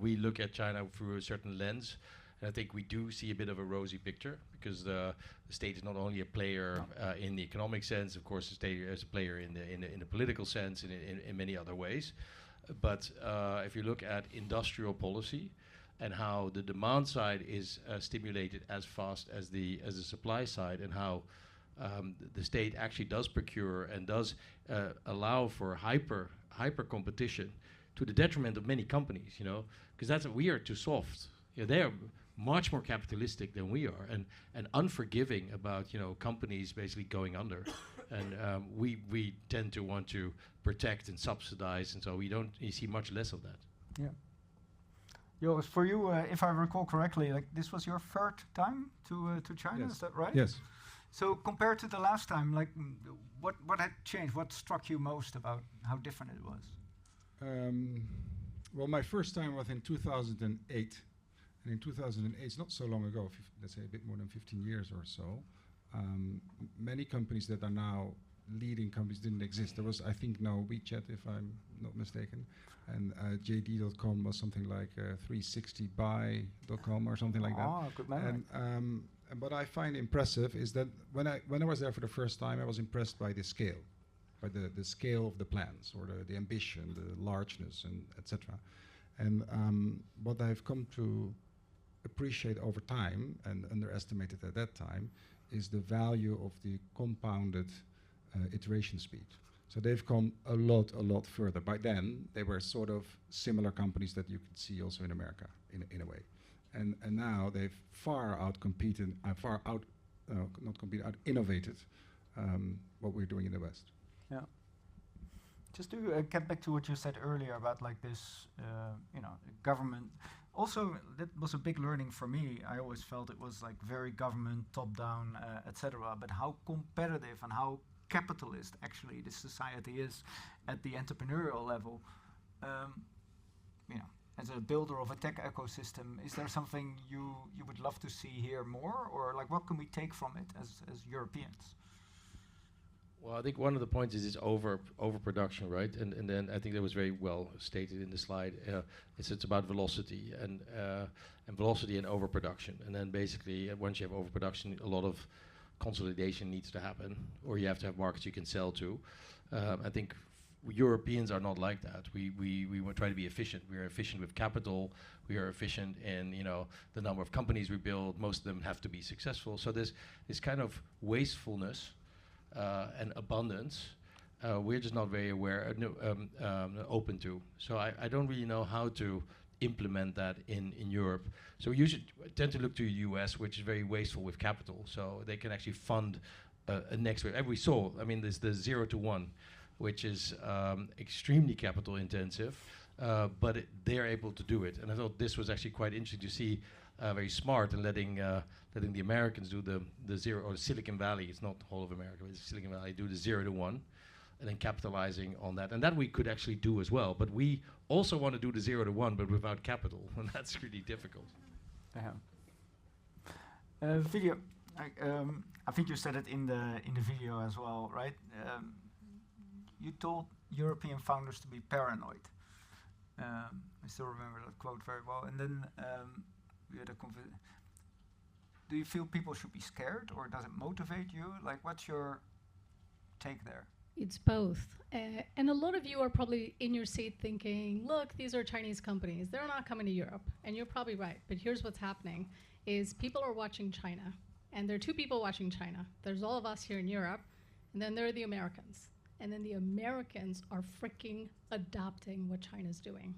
we look at China through a certain lens, and I think we do see a bit of a rosy picture, because the state is not only a player in the economic sense, of course, the state is a player in the political sense, and in many other ways. But if you look at industrial policy and how the demand side is stimulated as fast as the supply side, and how the state actually does procure and does allow for hyper competition to the detriment of many companies, because we are too soft. They are much more capitalistic than we are, and unforgiving about companies basically going under, and we tend to want to protect and subsidize, and so you see much less of that. Yeah. Joris, for you, if I recall correctly, like this was your third time to China, Yes. is that right? Yes. So compared to the last time, like what had changed? What struck you most about how different it was? Well, my first time was in 2008. And in 2008, it's not so long ago, let's say a bit more than 15 years or so, many companies that are now leading companies didn't exist. There was, I think, no WeChat, if I'm not mistaken. And JD.com was something like 360buy.com or something like that. Oh, good memory. And what I find impressive is that when I was there for the first time, I was impressed by the scale, by the scale of the plans, or the ambition, the largeness, and etc. And what I've come to appreciate over time and underestimated at that time is the value of the compounded iteration speed. So they've come a lot further. By then, they were sort of similar companies that you could see also in America, in a way. And now they've far outcompeted, out-innovated what we're doing in the West. Yeah. Just to get back to what you said earlier about like this, government. Also, that was a big learning for me. I always felt it was like very government, top-down, etc. But how competitive and how capitalist actually this society is at the entrepreneurial level. As a builder of a tech ecosystem, is there something you would love to see here more, or like what can we take from it as Europeans? Well, I think one of the points is overproduction, right? And then I think that was very well stated in the slide. It's about velocity and velocity and overproduction. And then basically, once you have overproduction, a lot of consolidation needs to happen, or you have to have markets you can sell to. I think Europeans are not like that. We try to be efficient. We are efficient with capital. We are efficient in the number of companies we build. Most of them have to be successful. So this kind of wastefulness and abundance, we're just not very aware, open to. So I don't really know how to implement that in Europe. So we usually tend to look to the US, which is very wasteful with capital. So they can actually fund a next wave. And we saw, I mean, there's the 0 to 1, which is extremely capital intensive, but they're able to do it. And I thought this was actually quite interesting to see, very smart, and letting the Americans do the 0, or Silicon Valley, it's not the whole of America, but it's Silicon Valley, do the 0 to 1, and then capitalizing on that. And that we could actually do as well. But we also want to do the 0 to 1, but without capital, and that's really difficult. Video. I think you said it in the video as well, right? You told European founders to be paranoid. I still remember that quote very well. And then we had a do you feel people should be scared, or does it motivate you? Like, what's your take there? It's both. And a lot of you are probably in your seat thinking, look, these are Chinese companies. They're not coming to Europe. And you're probably right. But here's what's happening is people are watching China. And there are two people watching China. There's all of us here in Europe, and then there are the Americans. And then the Americans are freaking adopting what China's doing,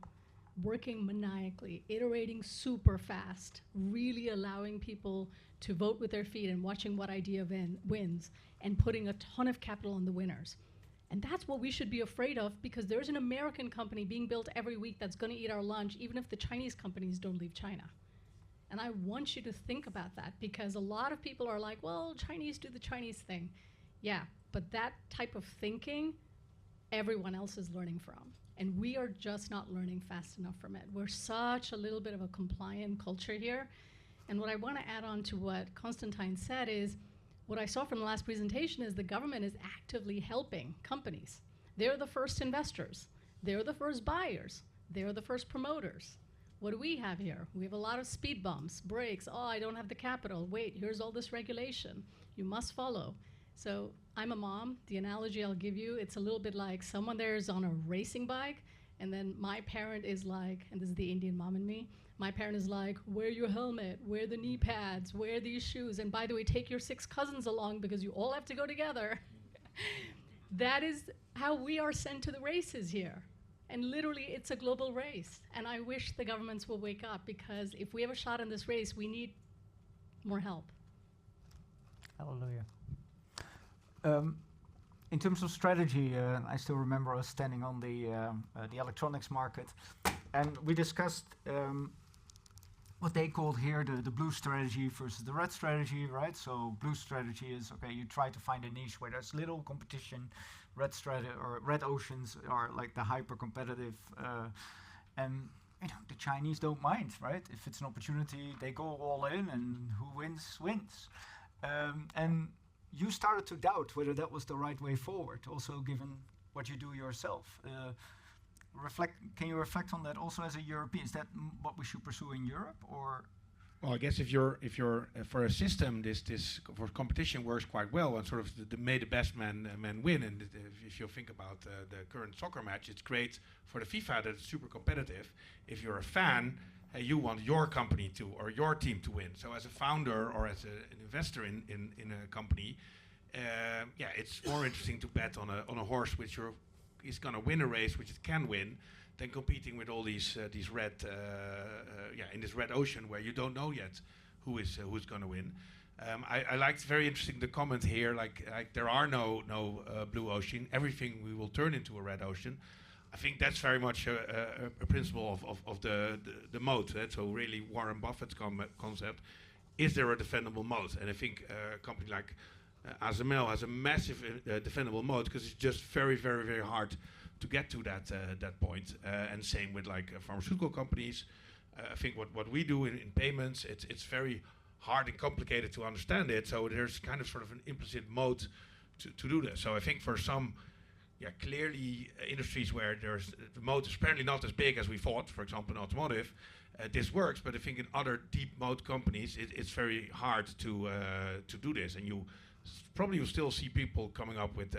working maniacally, iterating super fast, really allowing people to vote with their feet and watching what idea wins, and putting a ton of capital on the winners. And that's what we should be afraid of, because there's an American company being built every week that's going to eat our lunch, even if the Chinese companies don't leave China. And I want you to think about that, because a lot of people are like, well, Chinese do the Chinese thing. Yeah, but that type of thinking, everyone else is learning from. And we are just not learning fast enough from it. We're such a little bit of a compliant culture here. And what I want to add on to what Constantine said is, what I saw from the last presentation is the government is actively helping companies. They're the first investors. They're the first buyers. They're the first promoters. What do we have here? We have a lot of speed bumps, brakes. Oh, I don't have the capital. Wait, here's all this regulation. You must follow. So I'm a mom. The analogy I'll give you, it's a little bit like someone there is on a racing bike, and then my parent is like, and this is the Indian mom in me, my parent is like, wear your helmet, wear the knee pads, wear these shoes, and by the way, take your 6 cousins along because you all have to go together. That is how we are sent to the races here. And literally, it's a global race. And I wish the governments will wake up, because if we have a shot in this race, we need more help. Hallelujah. In terms of strategy, I still remember us standing on the electronics market, and we discussed what they called here the blue strategy versus the red strategy, right? So blue strategy is, okay, you try to find a niche where there's little competition. Red oceans are like the hyper competitive, and the Chinese don't mind, right? If it's an opportunity, they go all in, and who wins wins. And you started to doubt whether that was the right way forward, also given what you do yourself. Can you reflect on that also as a European? Is that what we should pursue in Europe, or? Well, I guess if you're for a system, this for competition works quite well, and sort of may the best man win. And if you think about the current soccer match, it's great for the FIFA that it's super competitive. If you're a fan, you want your company to, or your team to win. So as a founder or as an investor in a company, it's more interesting to bet on a horse which is going to win a race, which it can win, than competing with all these red in this red ocean where you don't know yet who's going to win. I liked, very interesting, the comment here, like there are no blue ocean. Everything we will turn into a red ocean. I think that's very much a principle of the moat. So really Warren Buffett's concept: is there a defendable moat? And I think a company like ASML has a massive defendable moat, because it's just very, very, very hard to get to that point. And same with like pharmaceutical companies. I think what we do in payments, it's very hard and complicated to understand it. So there's kind of sort of an implicit moat to do this. So I think for some, clearly industries where the moat is apparently not as big as we thought, for example in automotive, this works. But I think in other deep moat companies, it's very hard to do this. And you probably will still see people coming up with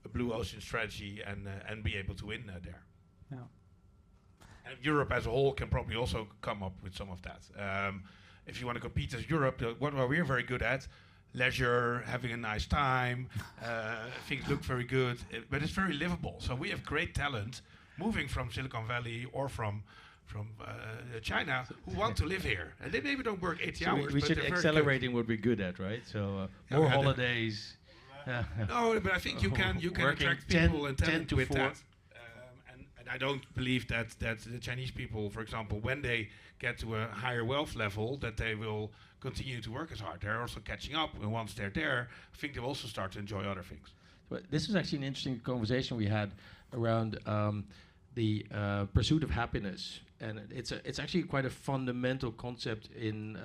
a blue ocean strategy and be able to win there. Yeah. And Europe as a whole can probably also come up with some of that. If you want to compete as Europe, what we're very good at, leisure, having a nice time, things look very good, but it's very livable. So we have great talent moving from Silicon Valley or from China who want to live here. And they maybe don't work 80 hours, we but should they're very accelerate good. in what we're good at, right? So Yeah, more we had a- holidays. No, but I think you can Working attract people 10 and talent to with 4. that. And I don't believe that the Chinese people, for example, when they get to a higher wealth level, that they will continue to work as hard. They're also catching up, and once they're there, I think they'll also start to enjoy other things. But this is actually an interesting conversation we had around the pursuit of happiness, and it's actually quite a fundamental concept in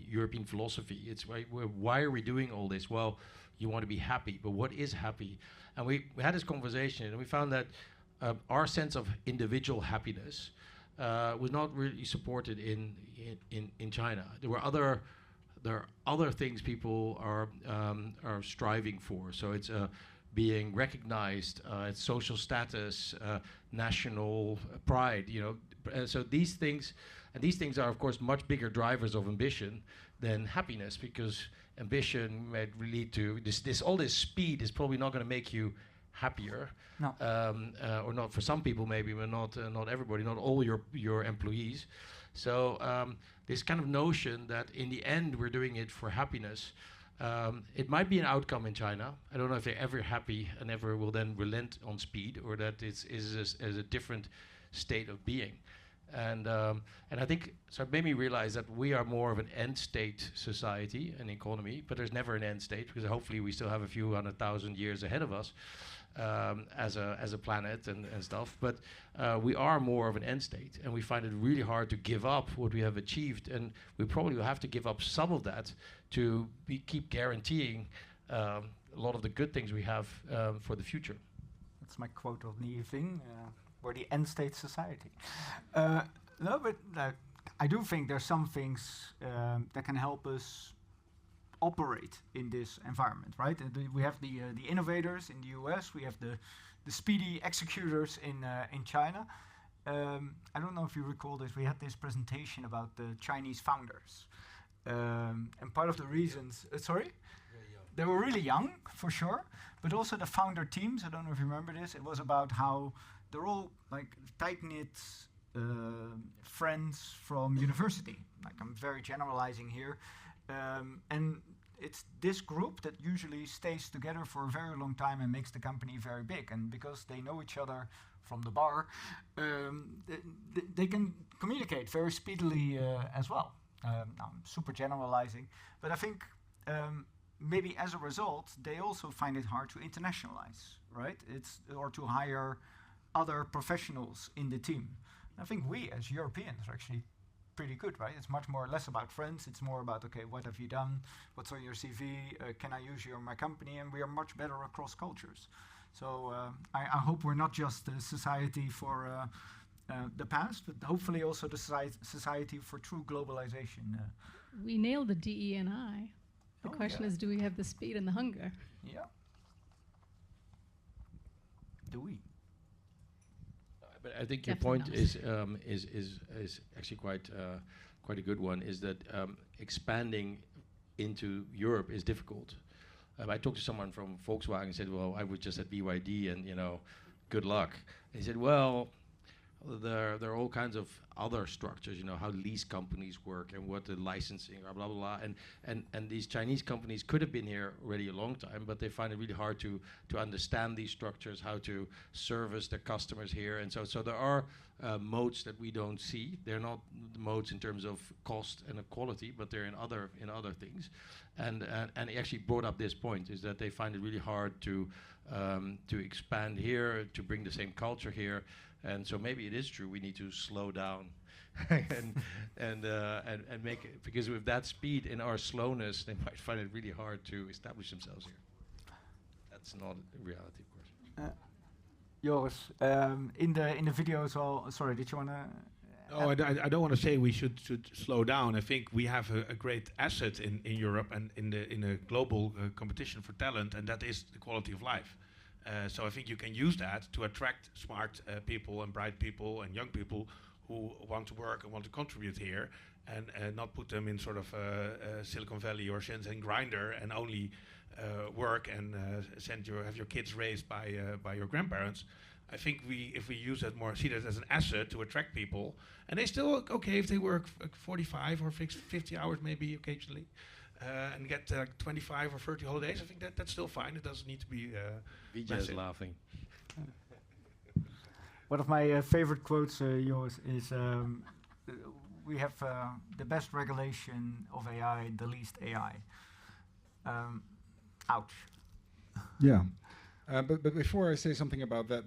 European philosophy. It's why are we doing all this? Well, you want to be happy, but what is happy? And we had this conversation, and we found that our sense of individual happiness was not really supported in China. There are other things people are striving for. So it's being recognized, it's social status, national pride. So these things are of course much bigger drivers of ambition than happiness, because ambition might lead to all this speed is probably not going to make you happier. No. Or not for some people maybe, but not everybody, not all your employees. So this kind of notion that in the end we're doing it for happiness, it might be an outcome in China. I don't know if they're ever happy and ever will then relent on speed, or that it is a different state of being. And I think, so it made me realize that we are more of an end state society and economy, but there's never an end state, because hopefully we still have a few 100,000 years ahead of us as a planet and stuff. But we are more of an end state, and we find it really hard to give up what we have achieved, and we probably will have to give up some of that to keep guaranteeing a lot of the good things we have for the future. That's my quote of the evening. We're the end state society. No, but I do think there's some things that can help us operate in this environment, right? We have the innovators in the US. We have the speedy executors in China. I don't know if you recall this. We had this presentation about the Chinese founders, and part of the reasons. Sorry. They were really young, for sure, but also the founder teams. I don't know if you remember this. It was about how they're all like tight-knit friends from university. Like, I'm very generalizing here. And it's this group that usually stays together for a very long time and makes the company very big. And because they know each other from the bar, they can communicate very speedily as well. I'm super generalizing, but I think maybe as a result, they also find it hard to internationalize, right? Or to hire other professionals in the team. I think we as Europeans are actually pretty good, right? It's much more or less about friends. It's more about, okay, what have you done? What's on your CV? Can I use you in my company? And we are much better across cultures. So I hope we're not just a society for the past, but hopefully also the society for true globalization. We nailed the DE&I. The question is, do we have the speed and the hunger? Yeah. Do we? But I think your point is actually quite a good one. Is that expanding into Europe is difficult. I talked to someone from Volkswagen and said, "Well, I was just at BYD, and good luck." And he said, "Well, there are all kinds of other structures, how lease companies work and what the licensing are, blah, blah, blah. And these Chinese companies could have been here already a long time, but they find it really hard to understand these structures, how to service their customers here. And so there are modes that we don't see. They're not modes in terms of cost and quality, but they're in other things. And he actually brought up this point, is that they find it really hard to expand here, to bring the same culture here. And so maybe it is true we need to slow down and make it, because with that speed and our slowness, they might find it really hard to establish themselves here. That's not a reality, of course. Joris, in the video as well. Sorry, did you want to? No, I don't want to say we should slow down. I think we have a great asset in Europe and in a global competition for talent, and that is the quality of life. So I think you can use that to attract smart people and bright people and young people who want to work and want to contribute here, and not put them in sort of Silicon Valley or Shenzhen grinder and only work and have your kids raised by your grandparents. I think if we use that more, see that as an asset to attract people, and they still okay if they work 45 or 50 hours maybe occasionally, and get 25 or 30 holidays. I think that's still fine. It doesn't need to be. Vijay is laughing. One of my favorite quotes, yours, is we have the best regulation of AI, the least AI. Ouch. Yeah. But before I say something about that,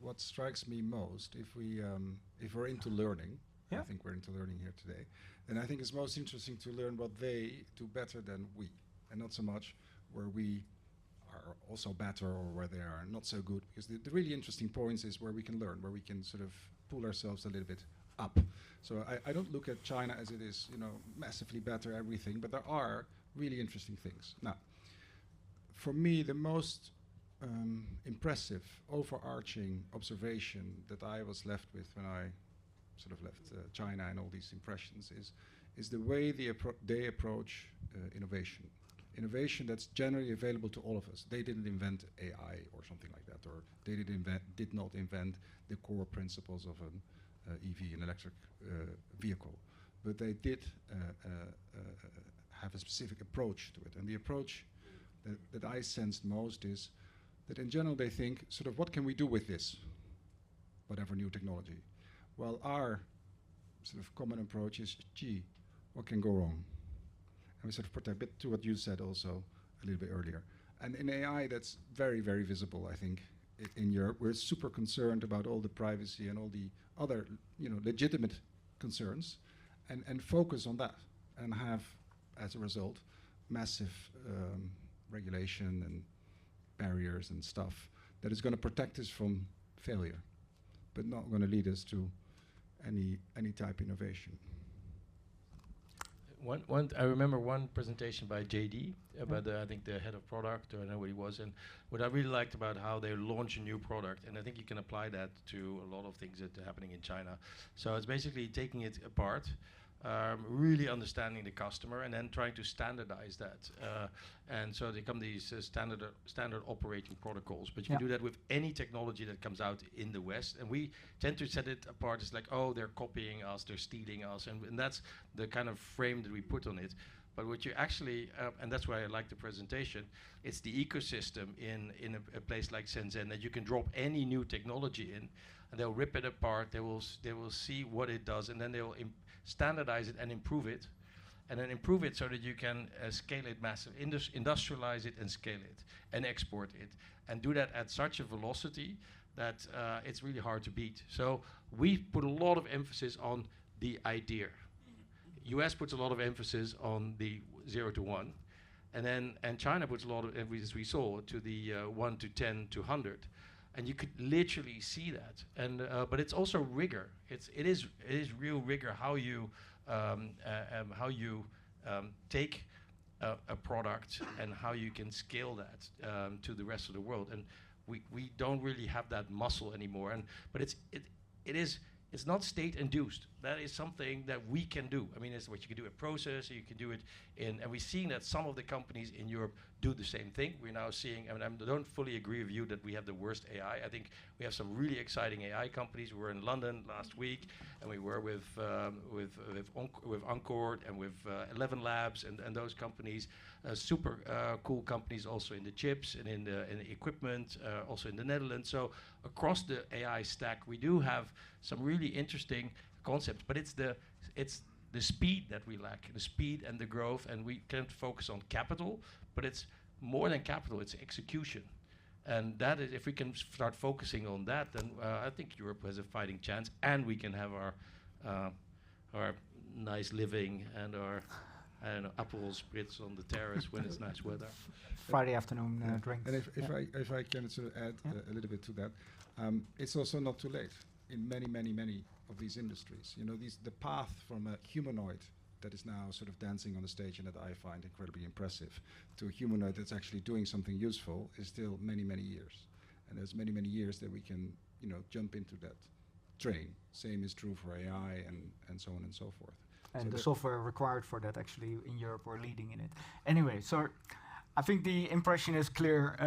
what strikes me most, if we're into learning, I think we're into learning here today, then I think it's most interesting to learn what they do better than we, and not so much where we are also better or where they are not so good. Because the really interesting points is where we can learn, where we can sort of pull ourselves a little bit up. So I don't look at China as it is, massively better everything, but there are really interesting things. Now, for me, the most impressive, overarching observation that I was left with when I sort of left China and all these impressions is the way they approach innovation. Innovation that's generally available to all of us. They didn't invent AI or something like that, or they did not invent the core principles of an EV, an electric vehicle, but they did have a specific approach to it. And the approach that I sensed most is that in general they think sort of, what can we do with this, whatever new technology? Well, our sort of common approach is, gee, what can go wrong? And we sort of put a bit to what you said also a little bit earlier. And in AI, that's very, very visible, I think. In Europe, we're super concerned about all the privacy and all the other, legitimate concerns, and focus on that, and have, as a result, massive regulation and barriers and stuff that is going to protect us from failure, but not going to lead us to any type of innovation. I remember one presentation by JD about I think the head of product, or I don't know what he was, and what I really liked about how they launch a new product, and I think you can apply that to a lot of things that are happening in China. So it's basically taking it apart, really understanding the customer, and then trying to standardize that. And so they come these standard operating protocols. But you can do that with any technology that comes out in the West. And we tend to set it apart as like, oh, they're copying us, they're stealing us. And that's the kind of frame that we put on it. But what you actually, and that's why I like the presentation, it's the ecosystem in a place like Shenzhen that you can drop any new technology in, and they'll rip it apart, they will see what it does, and then they will standardize it and improve it, and then improve it so that you can scale it massively, industrialize it and scale it, and export it, and do that at such a velocity that it's really hard to beat. So we put a lot of emphasis on the idea. US puts a lot of emphasis on the 0 to 1, and China puts a lot of emphasis, we saw, to the 1 to 10 to 100. And you could literally see that, and but it's also rigor. It is real rigor how you take a product and how you can scale that to the rest of the world. And we don't really have that muscle anymore. But it's not state-induced. That is something that we can do. I mean, it's what you can do at Prosus, you can do it and we're seeing that some of the companies in Europe do the same thing. We're now seeing, I don't fully agree with you that we have the worst AI. I think we have some really exciting AI companies. We were in London last week, and we were with Encore and with 11 Labs and those companies, super cool companies also in the chips and in the equipment, also in the Netherlands. So across the AI stack, we do have some really interesting concepts, but it's the speed that we lack, the speed and the growth, and we can't focus on capital, but it's more than capital, it's execution. And that is, if we can start focusing on that, then I think Europe has a fighting chance, and we can have our nice living and our Aperol spritz on the terrace when it's nice weather. Friday afternoon drinks. And if I can sort of add a little bit to that, it's also not too late in many of these industries. The path from a humanoid that is now sort of dancing on the stage and that I find incredibly impressive, to a humanoid that's actually doing something useful is still many, many years. And there's many, many years that we can, jump into that train. Same is true for AI and so on and so forth. And so the software required for that actually in Europe, we're leading in it. Anyway, so I think the impression is clear.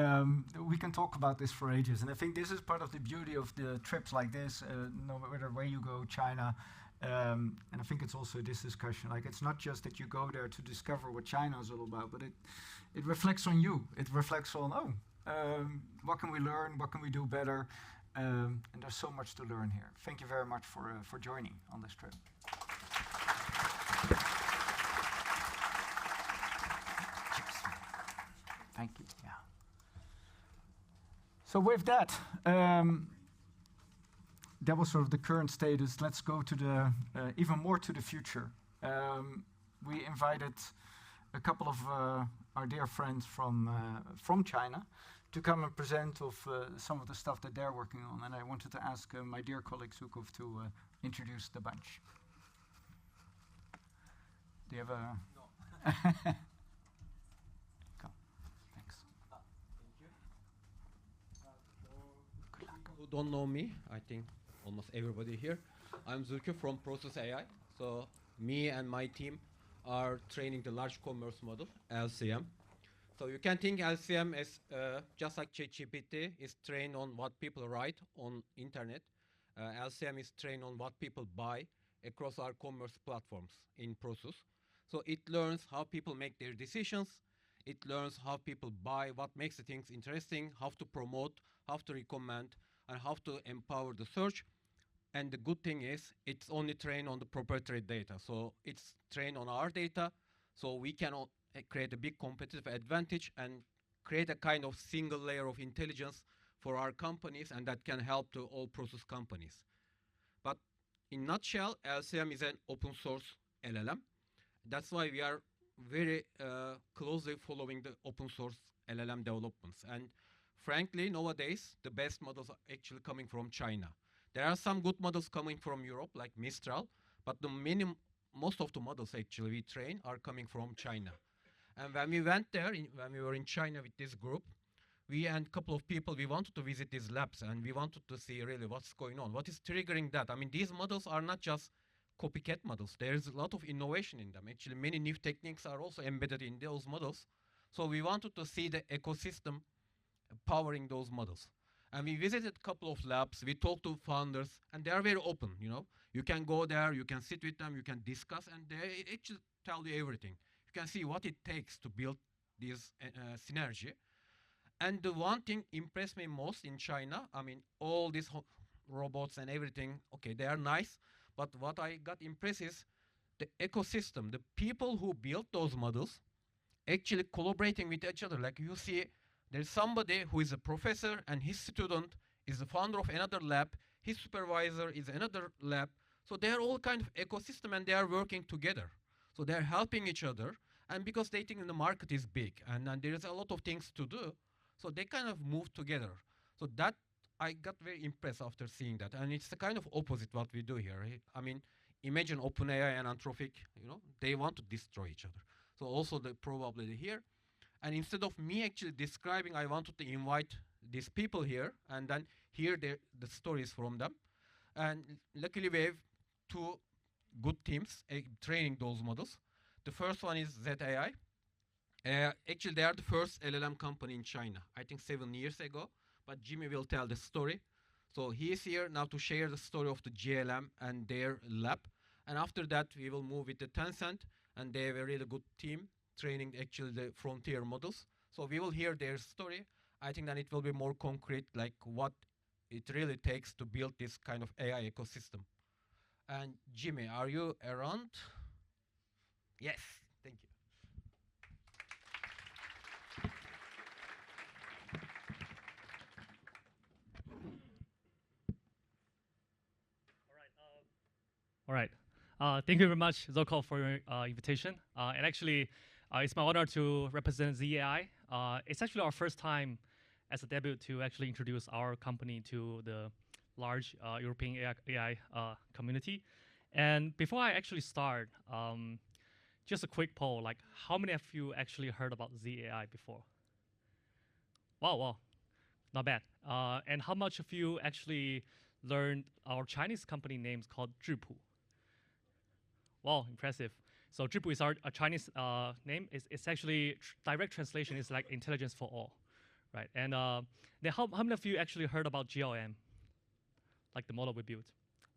We can talk about this for ages, and I think this is part of the beauty of the trips like this, no matter where you go, China, and I think it's also this discussion, like it's not just that you go there to discover what China is all about, but it reflects on you. It reflects on, what can we learn, what can we do better, and there's so much to learn here. Thank you very much for joining on this trip. Thank you. Yeah. So with that, that was sort of the current status. Let's go to the even more to the future. We invited a couple of our dear friends from China to come and present of some of the stuff that they're working on. And I wanted to ask my dear colleague Zukov to introduce the bunch. Do you have a? No. Who don't know me, I think almost everybody here. I'm Zhipu from Prosus AI. So me and my team are training the large commerce model, LCM. So you can think LCM as just like ChatGPT is trained on what people write on internet. LCM is trained on what people buy across our commerce platforms in Prosus. So it learns how people make their decisions. It learns how people buy, what makes the things interesting, how to promote, how to recommend, and how to empower the search. And the good thing is it's only trained on the proprietary data. So it's trained on our data, so we can create a big competitive advantage and create a kind of single layer of intelligence for our companies, and that can help to all Prosus companies. But in a nutshell, LCM is an open source LLM. That's why we are very closely following the open source LLM developments. And frankly, nowadays, the best models are actually coming from China. There are some good models coming from Europe, like Mistral, but most of the models actually we train are coming from China. And when we went there, when we were in China with this group, we and a couple of people, we wanted to visit these labs and we wanted to see really what's going on, what is triggering that. I mean, these models are not just copycat models. There's a lot of innovation in them. Actually, many new techniques are also embedded in those models. So we wanted to see the ecosystem powering those models. And we visited a couple of labs, we talked to founders, and they are very open, You can go there, you can sit with them, you can discuss, and they actually tell you everything. You can see what it takes to build this synergy. And the one thing impressed me most in China, I mean, all these robots and everything, okay, they are nice, but what I got impressed is the ecosystem, the people who built those models actually collaborating with each other. Like you see, there's somebody who is a professor and his student is the founder of another lab, his supervisor is another lab. So they're all kind of ecosystem and they are working together. So they're helping each other. And because they think the market is big and there's a lot of things to do, so they kind of move together. So that I got very impressed after seeing that. And it's the kind of opposite what we do here. I mean, imagine OpenAI and Anthropic, they want to destroy each other. So also the probability here. And instead of me actually describing, I wanted to invite these people here and then hear the stories from them. And luckily we have two good teams training those models. The first one is ZAI. Actually, they are the first LLM company in China, I think 7 years ago, but Jimmy will tell the story. So he is here now to share the story of the GLM and their lab. And after that, we will move with the Tencent, and they have a really good team training actually the frontier models. So we will hear their story. I think that it will be more concrete, like what it really takes to build this kind of AI ecosystem. And Jimmy, are you around? Yes, thank you. All right. Thank you very much, Zokol, for your invitation. And actually, it's my honor to represent ZAI. It's actually our first time as a debut to actually introduce our company to the large European AI community. And before I actually start, just a quick poll, like how many of you actually heard about ZAI before? Wow, not bad. And how much of you actually learned our Chinese company names called Zhipu? Wow, impressive. So Zhipu is a Chinese name. It's actually direct translation is like intelligence for all, right? And then how many of you actually heard about GLM, like the model we built?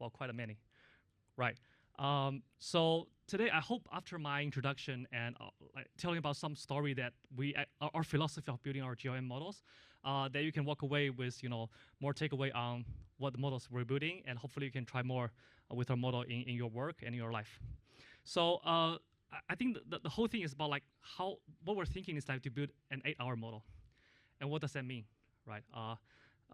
Well, quite a many, right? So today, I hope after my introduction and like telling about some story that our philosophy of building our GLM models, that you can walk away with more takeaway on what the models we're building, and hopefully you can try more with our model in your work and in your life. So I think the whole thing is about like what we're thinking is like to build an 8-hour model, and what does that mean, right?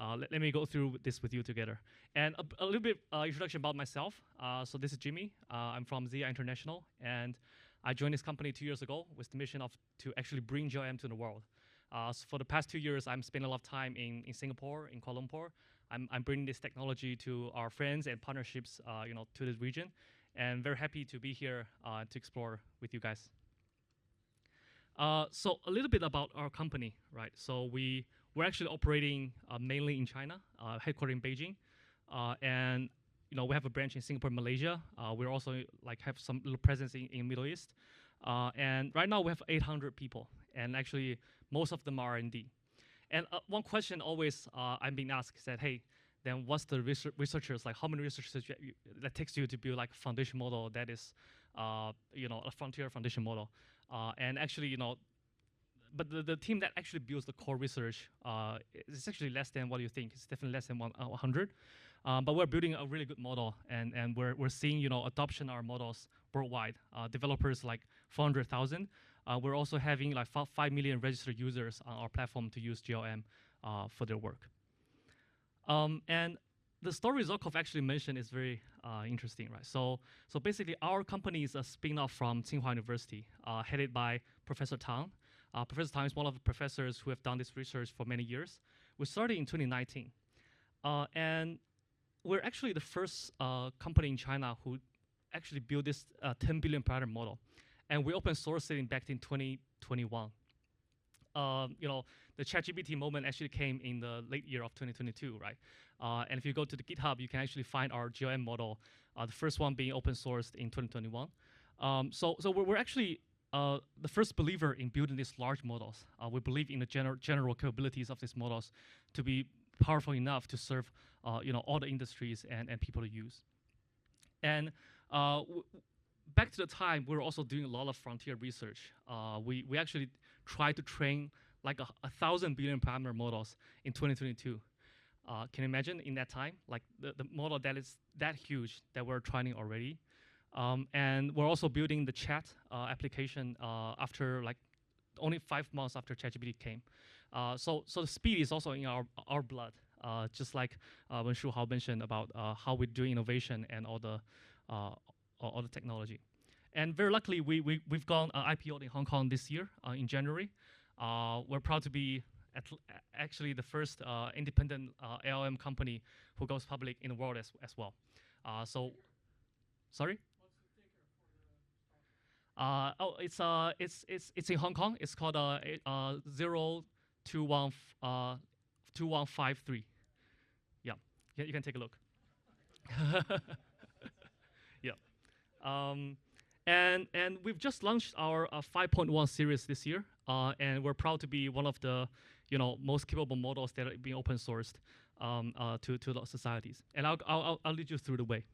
Let me go through this with you together. And a little bit introduction about myself. So this is Jimmy. I'm from ZI International, and I joined this company 2 years ago with the mission to actually bring GLM to the world. So for the past 2 years, I'm spending a lot of time in Singapore, in Kuala Lumpur. I'm bringing this technology to our friends and partnerships, to this region, and very happy to be here to explore with you guys. So a little bit about our company, right? So we're actually operating mainly in China, headquartered in Beijing, and we have a branch in Singapore, Malaysia. We're also have some little presence in Middle East, and right now we have 800 people, and actually most of them are R&D. And one question always I'm being asked is that, hey, then what's the researchers, like how many researchers that takes you to build like a foundation model that is, a frontier foundation model? And actually, but the team that actually builds the core research is actually less than what you think. It's definitely less than 100. But we're building a really good model, and we're seeing adoption of our models worldwide. Developers like 400,000. We're also having like 5 million registered users on our platform to use GLM for their work. And the story Zokov actually mentioned is very interesting, right? So basically, our company is a spin-off from Tsinghua University, headed by Professor Tang. Professor Tang is one of the professors who have done this research for many years. We started in 2019, and we're actually the first company in China who actually built this 10 billion parameter model, and we open sourced it back in 2021. The ChatGPT moment actually came in the late year of 2022, right? And if you go to the GitHub, you can actually find our GLM model, the first one being open sourced in 2021. So we're actually the first believer in building these large models. We believe in the general capabilities of these models to be powerful enough to serve all the industries and people to use. And back to the time, we were also doing a lot of frontier research. We actually tried to train like 1,000 billion parameter models in 2022. Can you imagine in that time, like the model that is that huge that we're training already? And we're also building the chat application after like only 5 months after ChatGPT came. So the speed is also in our blood, just like when Shu Hao mentioned about how we do innovation and all the technology. And very luckily, we've gone IPO'd in Hong Kong this year in January. We're proud to be actually the first independent LLM company who goes public in the world as well. Sorry? It's in Hong Kong. It's called 2153. Yeah, you can take a look. Yeah. And we've just launched our 5.1 series this year, and we're proud to be one of the most capable models that are being open sourced to the societies. And I'll lead you through the way.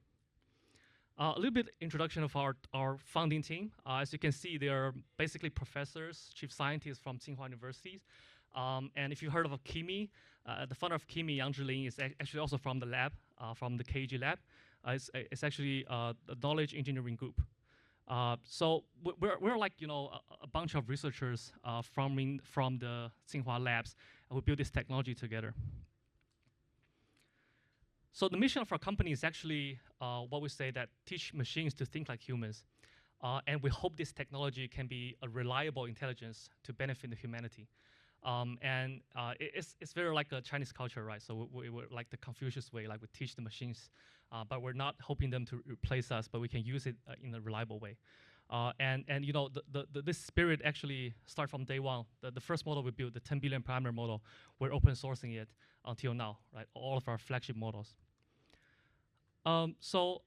A little bit introduction of our founding team. As you can see, they are basically professors, chief scientists from Tsinghua University. And if you heard of Kimi, the founder of Kimi, Yang Zhiling, is actually also from the lab, from the KG lab. It's actually the knowledge engineering group. So we're like a bunch of researchers from the Tsinghua labs, and we build this technology together. So the mission of our company is actually what we say that teach machines to think like humans. And we hope this technology can be a reliable intelligence to benefit the humanity. And it's very like a Chinese culture, right? So we're like the Confucius way, like we teach the machines, but we're not hoping them to replace us, but we can use it in a reliable way. And you know, this spirit actually start from day one. The first model we built, the 10 billion parameter model, we're open sourcing it until now, right? All of our flagship models. So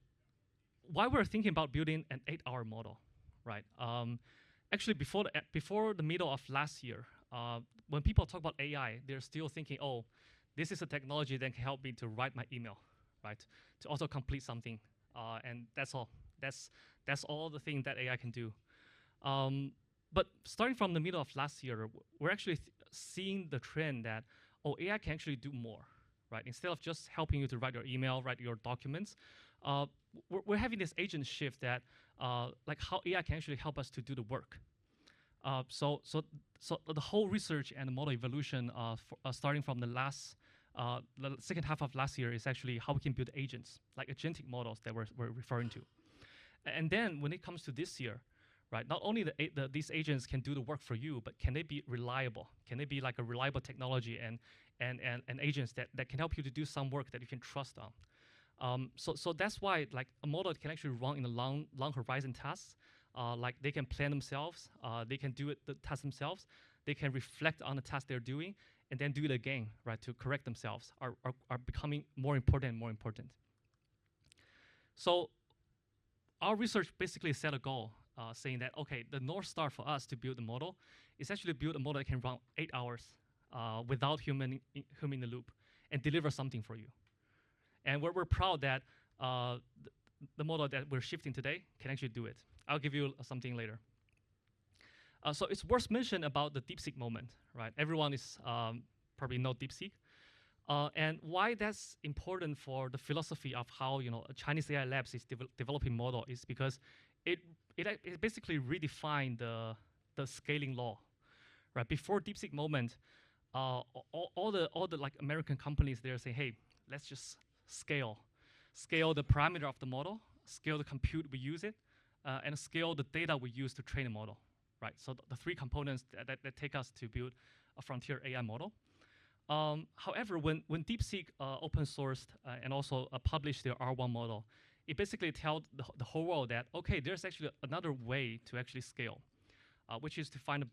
why we're thinking about building an 8-hour model, right? Actually, before the middle of last year, when people talk about AI, they're still thinking, oh, this is a technology that can help me to write my email, right? To also complete something, and that's all. That's all the thing that AI can do. But starting from the middle of last year, we're actually seeing the trend that, oh, AI can actually do more, right? Instead of just helping you to write your email, write your documents, we're having this agent shift that, like how AI can actually help us to do the work. So the whole research and the model evolution, starting from the second half of last year, is actually how we can build agents, like agentic models that we're referring to. And then when it comes to this year, right, not only these agents can do the work for you, but can they be reliable? Can they be like a reliable technology and agents that can help you to do some work that you can trust on? So that's why like a model can actually run in a long horizon tasks. Like they can plan themselves, they can do the task themselves, they can reflect on the task they're doing, and then do it again, right, to correct themselves, are becoming more important and more important. So our research basically set a goal, saying that, okay, the North Star for us to build the model is actually build a model that can run 8 hours without human in the loop and deliver something for you. And we're proud that the model that we're shifting today can actually do it. I'll give you something later. So it's worth mentioning about the DeepSeek moment, right? Everyone is probably know DeepSeek. And why that's important for the philosophy of how Chinese AI labs is developing model is because it basically redefined the scaling law, right? Before DeepSeek moment, all the like American companies, they're saying, hey, let's just scale the parameter of the model, scale the compute we use it, and scale the data we use to train a model, right? So the three components that take us to build a frontier AI model. However, when DeepSeek open sourced and also published their R1 model, it basically tells the whole world that, okay, there's actually another way to actually scale, which is to find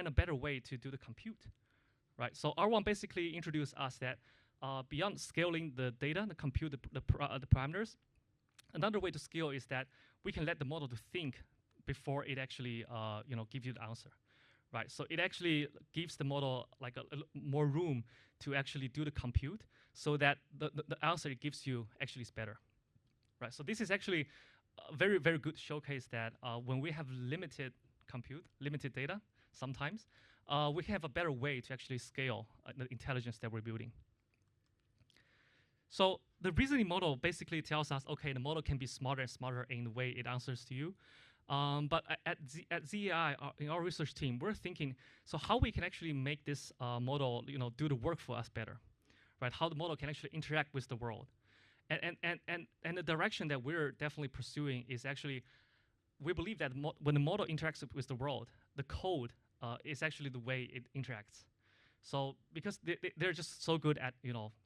a better way to do the compute, right? So R1 basically introduced us that beyond scaling the data, the compute, the parameters, another way to scale is that we can let the model to think before it actually give you the answer. Right, so it actually gives the model like a more room to actually do the compute, so that the answer it gives you actually is better. Right, so this is actually a very, very good showcase that when we have limited compute, limited data, sometimes we can have a better way to actually scale the intelligence that we're building. So the reasoning model basically tells us, okay, the model can be smarter and smarter in the way it answers to you. But at ZEI, in our research team, we're thinking, so how we can actually make this model, do the work for us better, right? How the model can actually interact with the world, and the direction that we're definitely pursuing is actually, we believe that when the model interacts with the world, the code is actually the way it interacts. So because they're just so good at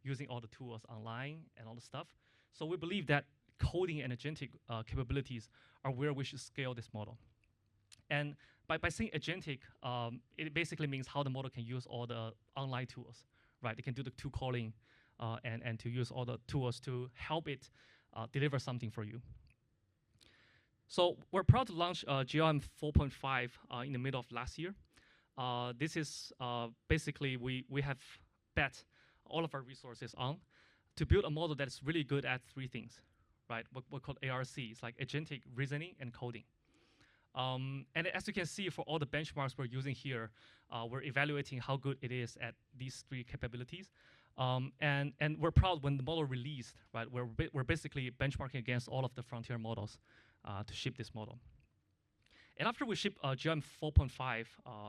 using all the tools online and all the stuff, so we believe that coding and agentic capabilities are where we should scale this model. And by saying agentic, it basically means how the model can use all the online tools, right? They can do the tool calling and to use all the tools to help it deliver something for you. So we're proud to launch GLM 4.5 in the middle of last year. This is basically we have bet all of our resources on to build a model that's really good at three things. Right, what called ARC, it's like agentic reasoning and coding. And as you can see, for all the benchmarks we're using here, we're evaluating how good it is at these three capabilities. And we're proud when the model released, right, we're basically benchmarking against all of the frontier models to ship this model. And after we ship GLM 4.5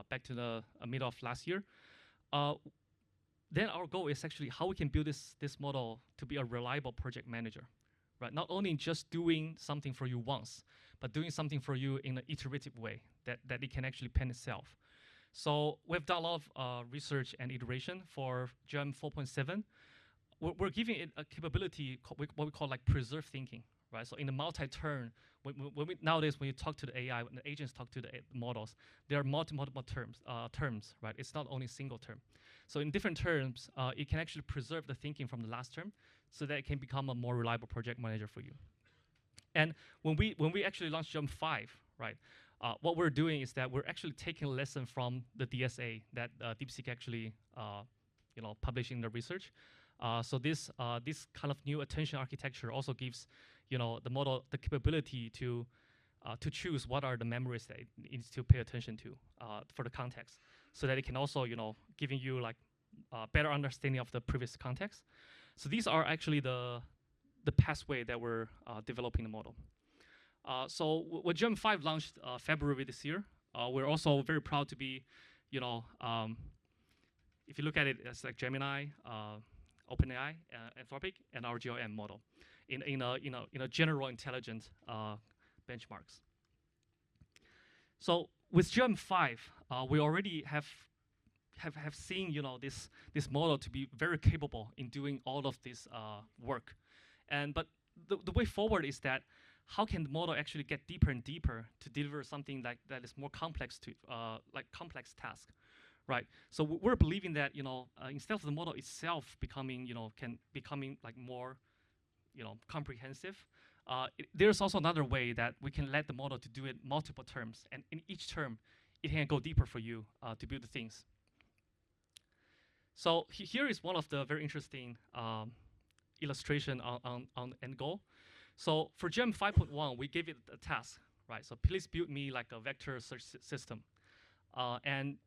back to the middle of last year, then our goal is actually how we can build this model to be a reliable project manager. Right, not only just doing something for you once, but doing something for you in an iterative way that it can actually pen itself. So we've done a lot of research and iteration for GLM 4.7. We're giving it a capability, what we call like preserved thinking, right? So in the multi-turn, nowadays when you talk to the AI, when the agents talk to the models, there are multiple terms, right? It's not only single term. So in different terms, it can actually preserve the thinking from the last term, so that it can become a more reliable project manager for you. And when we actually launched Jump 5, right? What we're doing is that we're actually taking a lesson from the DSA that DeepSeek actually published in the research. So this kind of new attention architecture also gives the model the capability to choose what are the memories that it needs to pay attention to for the context, so that it can also giving you like better understanding of the previous context. So these are actually the pathway that we're developing the model. So when Gem 5 launched February this year, we're also very proud to be, if you look at it as like Gemini, OpenAI, Anthropic, and our GLM model in a general intelligence benchmarks. So with Gem 5, we already have seen this model to be very capable in doing all of this work, but the way forward is that how can the model actually get deeper and deeper to deliver something that is more complex to like complex task, right? So we're believing that instead of the model itself becoming like more comprehensive, there's also another way that we can let the model to do it multiple terms, and in each term it can go deeper for you to build the things. So here is one of the very interesting illustration on end goal. So for Gem 5.1, we gave it a task, right? So please build me like a vector search system, and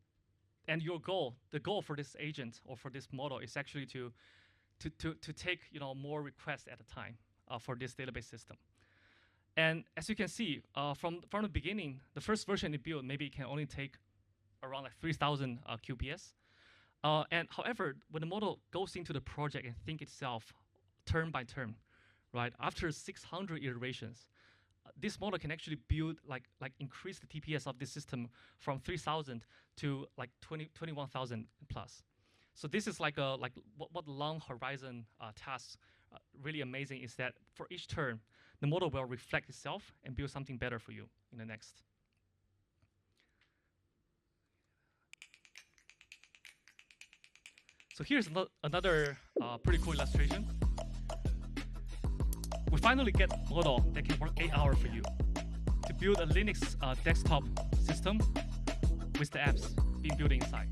your goal, the goal for this agent or for this model is actually to take more requests at a time for this database system. And as you can see from the beginning, the first version it built maybe it can only take around like 3,000 QPS. And however, when the model goes into the project and think itself term by term, right? After 600 iterations, this model can actually build like increase the TPS of this system from 3,000 to like 21,000 plus. So this is like what long horizon tasks really amazing is that for each turn, the model will reflect itself and build something better for you in the next. So here's another pretty cool illustration. We finally get a model that can work 8 hours for you to build a Linux desktop system with the apps being built inside.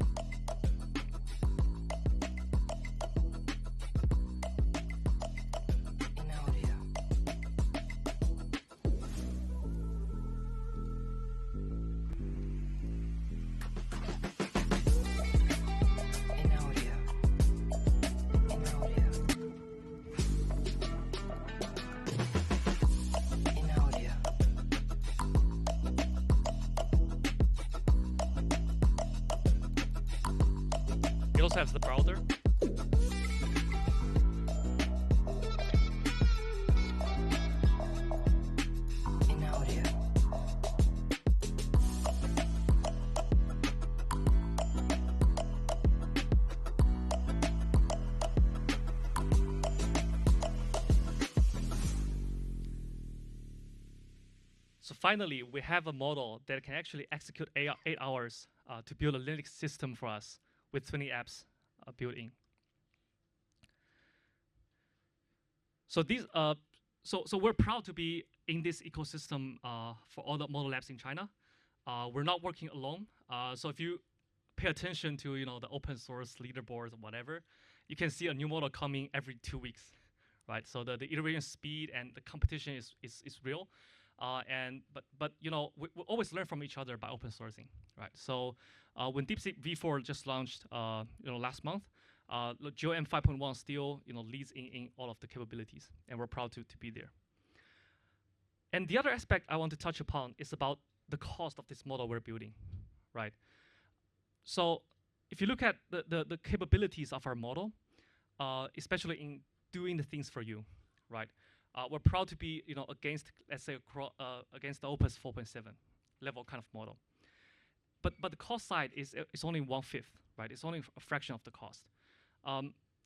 It also has the browser. So finally, we have a model that can actually execute 8 hours to build a Linux system for us with 20 apps built in. So these, so we're proud to be in this ecosystem for all the model labs in China. We're not working alone. So if you pay attention to the open source leaderboards or whatever, you can see a new model coming every 2 weeks, right? So the iteration speed and the competition is real. But we always learn from each other by open sourcing, right? So when DeepSeek V4 just launched, last month, GeoM 5.1 still leads in all of the capabilities, and we're proud to be there. And the other aspect I want to touch upon is about the cost of this model we're building, right? So if you look at the capabilities of our model, especially in doing the things for you, right? We're proud to be against, let's say, against the Opus 4.7 level kind of model. But the cost side is only 1/5, right? It's only a fraction of the cost.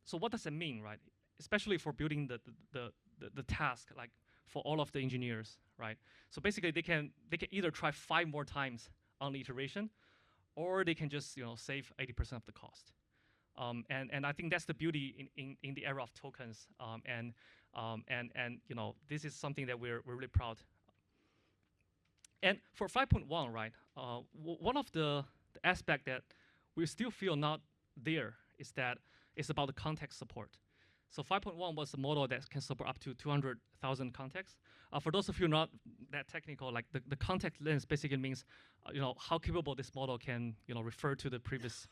So what does it mean, right? Especially for building the task, like for all of the engineers, right? So basically, they can either try 5 more times on the iteration, or they can just save 80% of the cost. And I think that's the beauty in the era of tokens. And this is something that we're really proud. And for 5.1, right, one of the aspect that we still feel not there is that it's about the context support. So 5.1 was a model that can support up to 200,000 contexts. For those of you not that technical, like the context length basically means how capable this model can refer to the previous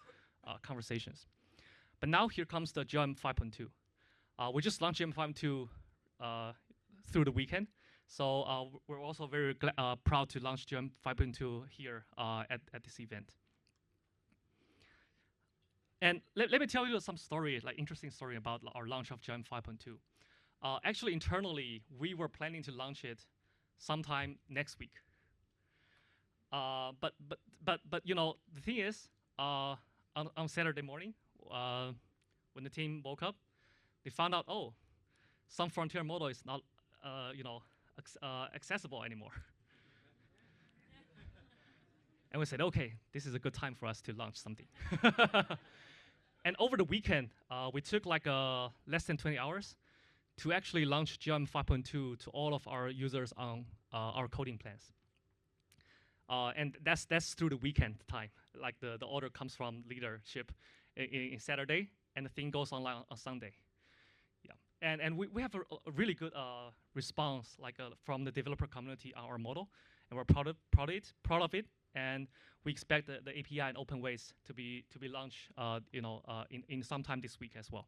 conversations. But now here comes the GM 5.2. We just launched GM 5.2 through the weekend. So we're also very proud to launch GM 5.2 here at this event. And let me tell you some story, like interesting story about our launch of GM 5.2. Actually, internally, we were planning to launch it sometime next week. But the thing is, on Saturday morning, when the team woke up, they found out, oh, some frontier model is not, accessible anymore. And we said, okay, this is a good time for us to launch something. And over the weekend, we took like less than 20 hours to actually launch GM 5.2 to all of our users on our coding plans. And that's through the weekend time. Like the order comes from leadership in Saturday, and the thing goes online on Sunday. Yeah, and we have a really good response from the developer community on our model, and we're proud of it. And we expect the API and open ways to be launched, in sometime this week as well.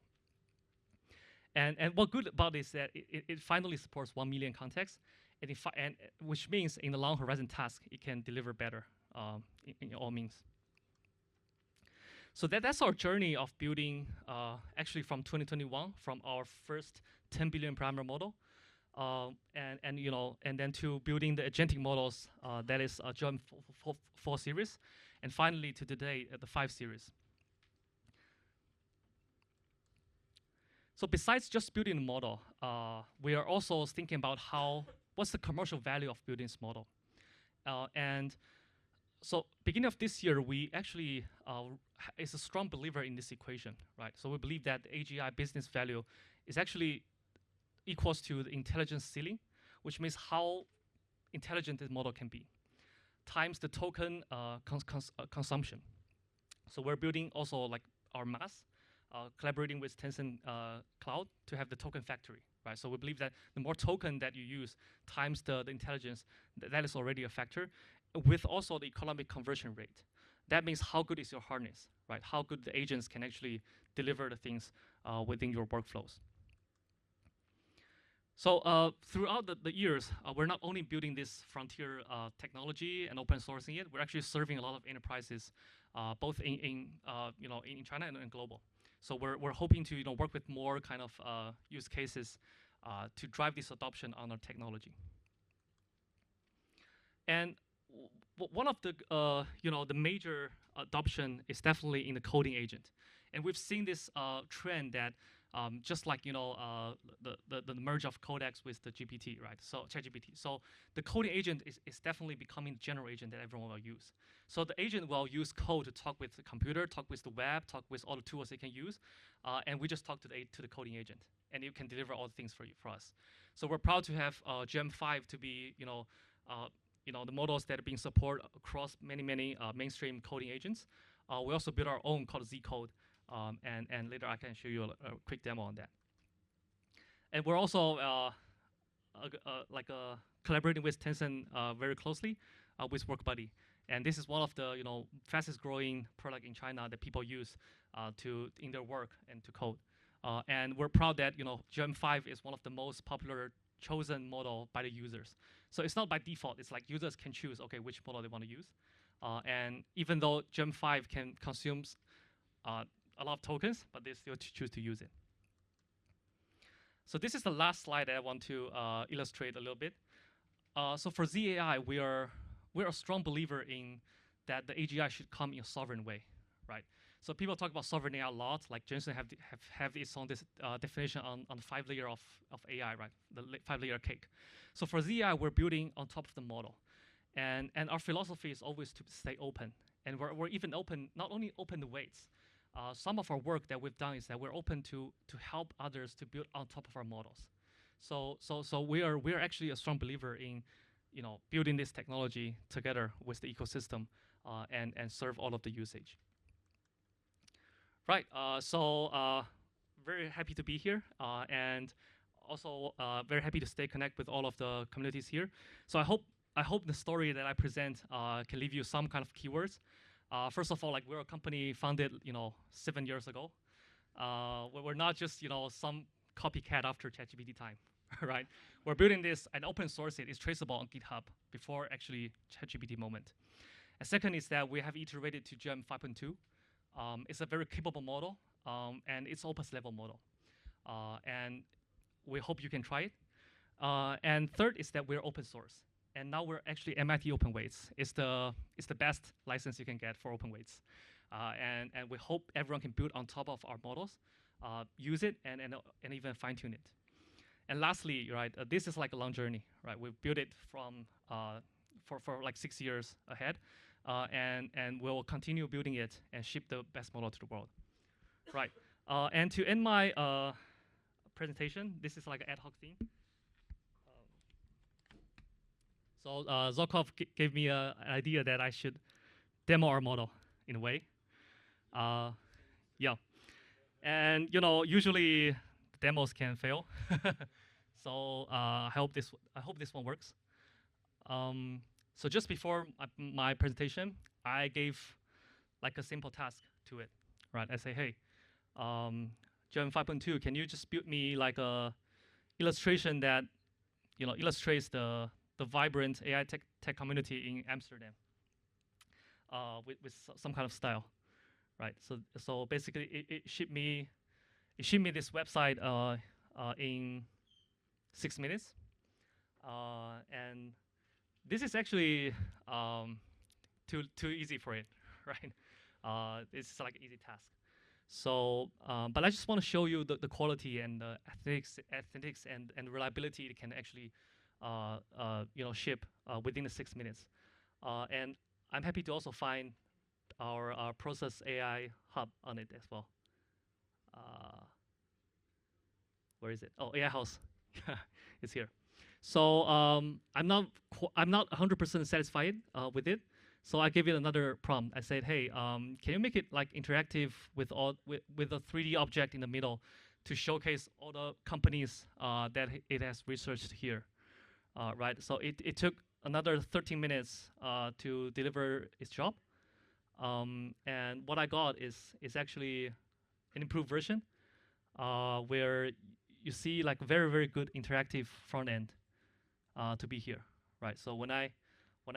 And what good about it is that it finally supports 1 million contexts, and which means in the long horizon task it can deliver better in all means. So that's our journey of building, actually from 2021, from our first 10 billion parameter model. And then to building the agentic models, that is GM 4 series, and finally to today the 5 series. So besides just building a model, we are also thinking about what's the commercial value of building this model. And so beginning of this year, we actually is a strong believer in this equation, right? So we believe that the AGI business value is actually equals to the intelligence ceiling, which means how intelligent this model can be, times the token consumption. So we're building also like our MaaS, collaborating with Tencent Cloud to have the token factory, right? So we believe that the more token that you use times the intelligence, that is already a factor, with also the economic conversion rate. That means how good is your harness, right? How good the agents can actually deliver the things within your workflows. So throughout the years, we're not only building this frontier technology and open sourcing it, we're actually serving a lot of enterprises, both in China and global. So we're hoping to work with more kind of use cases to drive this adoption on our technology. And one of the the major adoption is definitely in the coding agent, and we've seen this trend that just like the merge of Codex with the GPT, right? So ChatGPT. So the coding agent is definitely becoming the general agent that everyone will use. So the agent will use code to talk with the computer, talk with the web, talk with all the tools they can use, and we just talk to the coding agent, and it can deliver all the things for us. So we're proud to have GEM 5 to be the models that are being supported across many mainstream coding agents. We also built our own called Z Code. And later I can show you a quick demo on that. And we're also collaborating with Tencent very closely with WorkBuddy. And this is one of the fastest growing product in China that people use in their work and to code. And we're proud that GEM 5 is one of the most popular chosen model by the users. So it's not by default. It's like users can choose which model they want to use. And even though GEM 5 can consume a lot of tokens, but they still choose to use it. So this is the last slide that I want to illustrate a little bit. So for ZAI, we're a strong believer in that the AGI should come in a sovereign way, right? So people talk about sovereign AI a lot. Like Jensen have its own definition on the 5-layer of AI, right? The 5-layer cake. So for ZI, we're building on top of the model, and our philosophy is always to stay open. And we're even open, not only open to weights. Some of our work that we've done is that we're open to help others to build on top of our models. So we are actually a strong believer in, building this technology together with the ecosystem and serve all of the usage. Right. Very happy to be here and also very happy to stay connected with all of the communities here. So I hope the story that I present can leave you some kind of keywords. First of all, like we're a company founded, 7 years ago. We're not just, some copycat after ChatGPT time, right? We're building this and open source it. It's traceable on GitHub before actually ChatGPT moment. And second is that we have iterated to GEM 5.2. It's a very capable model, and it's Opus level model. And we hope you can try it. And third is that we're open source. And now we're actually MIT open weights. It's the best license you can get for open weights. And we hope everyone can build on top of our models, use it, and even fine tune it. And lastly, right, this is like a long journey, right? We've built it from for like 6 years ahead, and we'll continue building it and ship the best model to the world, right? And to end my presentation, this is like an ad hoc theme. So Zokov gave me an idea that I should demo our model in a way. Yeah, and usually demos can fail. So I hope this one works. So just before my presentation, I gave like a simple task to it, right? I say, hey, Gem 5.2, can you just build me like a illustration that illustrates the vibrant AI tech community in Amsterdam with some kind of style, right? So basically, it shipped me this website in 6 minutes, and this is actually too easy for it, right? It's like an easy task. So, but I just want to show you the quality and the aesthetics and reliability it can actually ship within the 6 minutes. And I'm happy to also find our Prosus AI hub on it as well. Where is it? Oh, AI House. It's here. So I'm not 100% satisfied with it. So I gave it another prompt. I said, hey, can you make it like interactive with a 3D object in the middle to showcase all the companies that it has researched here, right? So it took another 13 minutes to deliver its job. And what I got is actually an improved version where you see like very, very good interactive front end to be here, right? So when I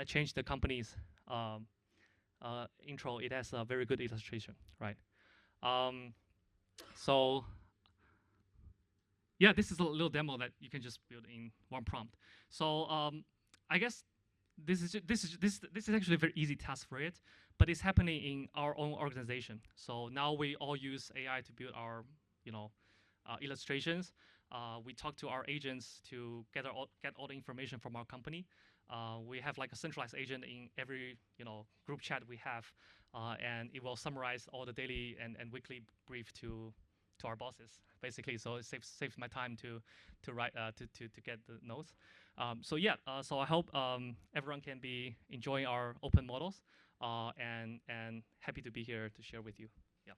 change the company's intro, it has a very good illustration, right? So yeah, this is a little demo that you can just build in one prompt. So I guess this is actually a very easy task for it, but it's happening in our own organization. So now we all use AI to build our illustrations. We talk to our agents to get all the information from our company. We have like a centralized agent in every group chat we have, and it will summarize all the daily and weekly brief to our bosses, basically. So it saves my time to write to get the notes. So yeah, so I hope everyone can be enjoying our open models, and happy to be here to share with you. Yeah.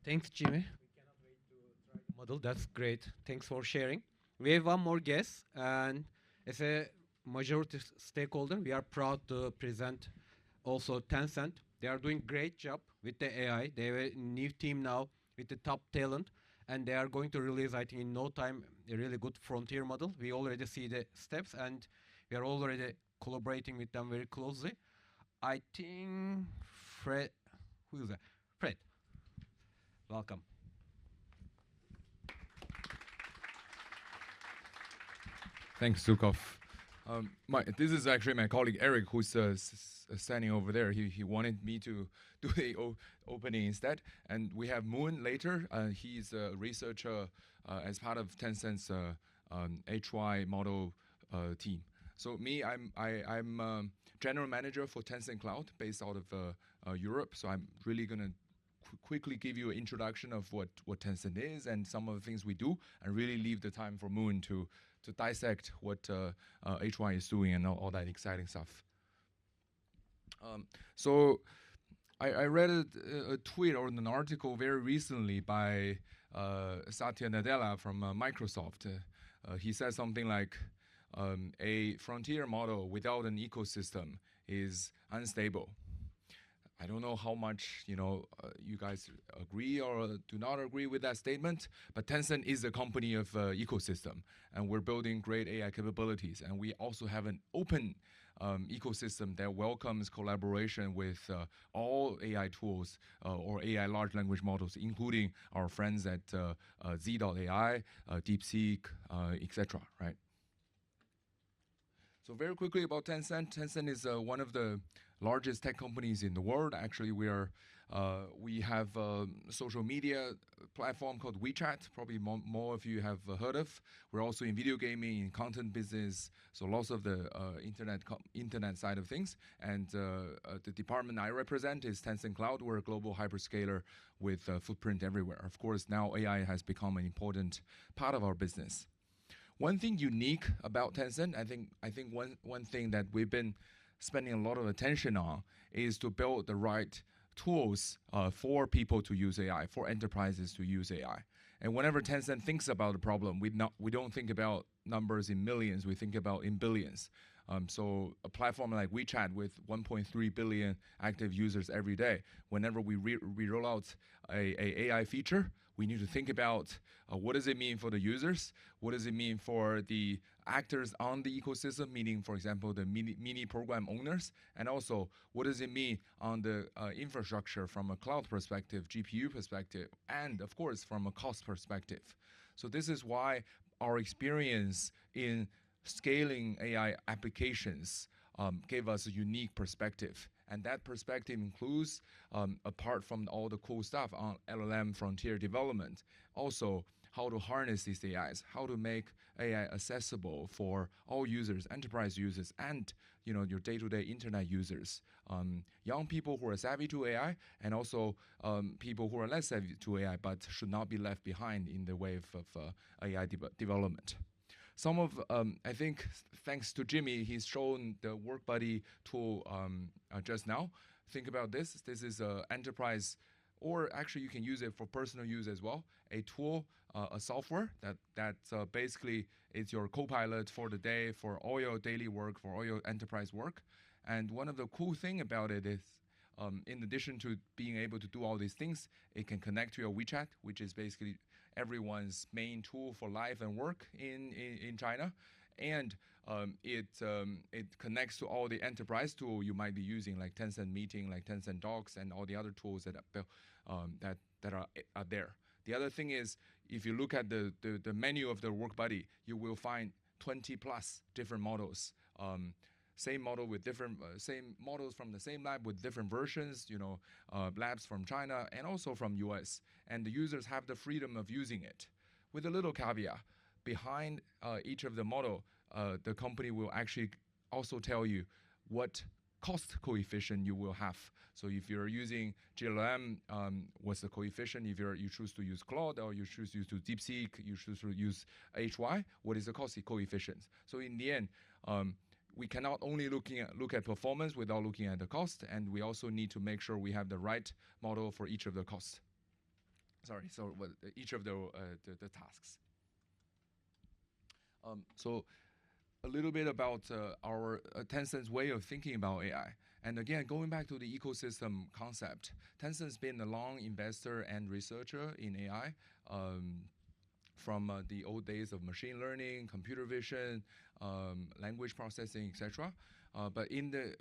Thanks, Jimmy. We cannot wait to try the model. That's great. Thanks for sharing. We have one more guest, and as a majority stakeholder, we are proud to present also Tencent. They are doing great job with the AI. They have a new team now with the top talent, and they are going to release, I think, in no time, a really good frontier model. We already see the steps, and we are already collaborating with them very closely. I think Fred, who is that? Fred. Welcome. Thanks, Zukov. This is actually my colleague Eric, who's standing over there. He wanted me to do the opening instead. And we have Moon later. He's a researcher as part of Tencent's HY model team. So me, I'm general manager for Tencent Cloud, based out of Europe. So I'm really gonna quickly give you an introduction of what Tencent is and some of the things we do, and really leave the time for Moon to dissect what HY is doing and all that exciting stuff. So I read a tweet or an article very recently by Satya Nadella from Microsoft. He said something like, a frontier model without an ecosystem is unstable. I don't know how much you guys agree or do not agree with that statement, but Tencent is a company of ecosystem, and we're building great AI capabilities, and we also have an open ecosystem that welcomes collaboration with all AI tools or AI large language models, including our friends at Z.AI, DeepSeek, etc. Right? So very quickly about Tencent. Tencent is one of the largest tech companies in the world. Actually, we have a social media platform called WeChat. Probably more of you have heard of. We're also in video gaming, in content business, so lots of the internet side of things. And the department I represent is Tencent Cloud. We're a global hyperscaler with a footprint everywhere. Of course, now AI has become an important part of our business. One thing unique about Tencent, I think one thing that we've been spending a lot of attention on is to build the right tools for people to use AI, for enterprises to use AI. And whenever Tencent thinks about a problem, we don't think about numbers in millions, we think about in billions. So a platform like WeChat with 1.3 billion active users every day, whenever we roll out a AI feature, we need to think about what does it mean for the users? What does it mean for the actors on the ecosystem, meaning, for example, the mini program owners? And also, what does it mean on the infrastructure from a cloud perspective, GPU perspective, and of course, from a cost perspective? So this is why our experience in scaling AI applications gave us a unique perspective. And that perspective includes, apart from all the cool stuff on LLM frontier development, also how to harness these AIs, how to make AI accessible for all users, enterprise users, and your day-to-day internet users, young people who are savvy to AI, and also people who are less savvy to AI but should not be left behind in the wave of AI development. Some of, I think, thanks to Jimmy, he's shown the Work Buddy tool just now. Think about this. This is an enterprise, or actually you can use it for personal use as well. A tool, a software that basically is your co-pilot for the day, for all your daily work, for all your enterprise work. And one of the cool thing about it is, in addition to being able to do all these things, it can connect to your WeChat, which is basically everyone's main tool for life and work in China. And it connects to all the enterprise tools you might be using, like Tencent Meeting, like Tencent Docs, and all the other tools that are there. The other thing is, if you look at the menu of the Work Buddy, you will find 20 plus different models. Same model with different, same models from the same lab with different versions, labs from China and also from US. And the users have the freedom of using it. With a little caveat, behind each of the model, the company will actually also tell you what cost coefficient you will have. So if you're using GLM, what's the coefficient? If you choose to use Claude, or you choose to use DeepSeek, you choose to use HY, what is the cost coefficient? So in the end, we cannot only look at performance without looking at the cost, and we also need to make sure we have the right model for each of the costs. Each of the tasks. So a little bit about our Tencent's way of thinking about AI. And again, going back to the ecosystem concept, Tencent's been a long investor and researcher in AI. From the old days of machine learning, computer vision, language processing, etc. But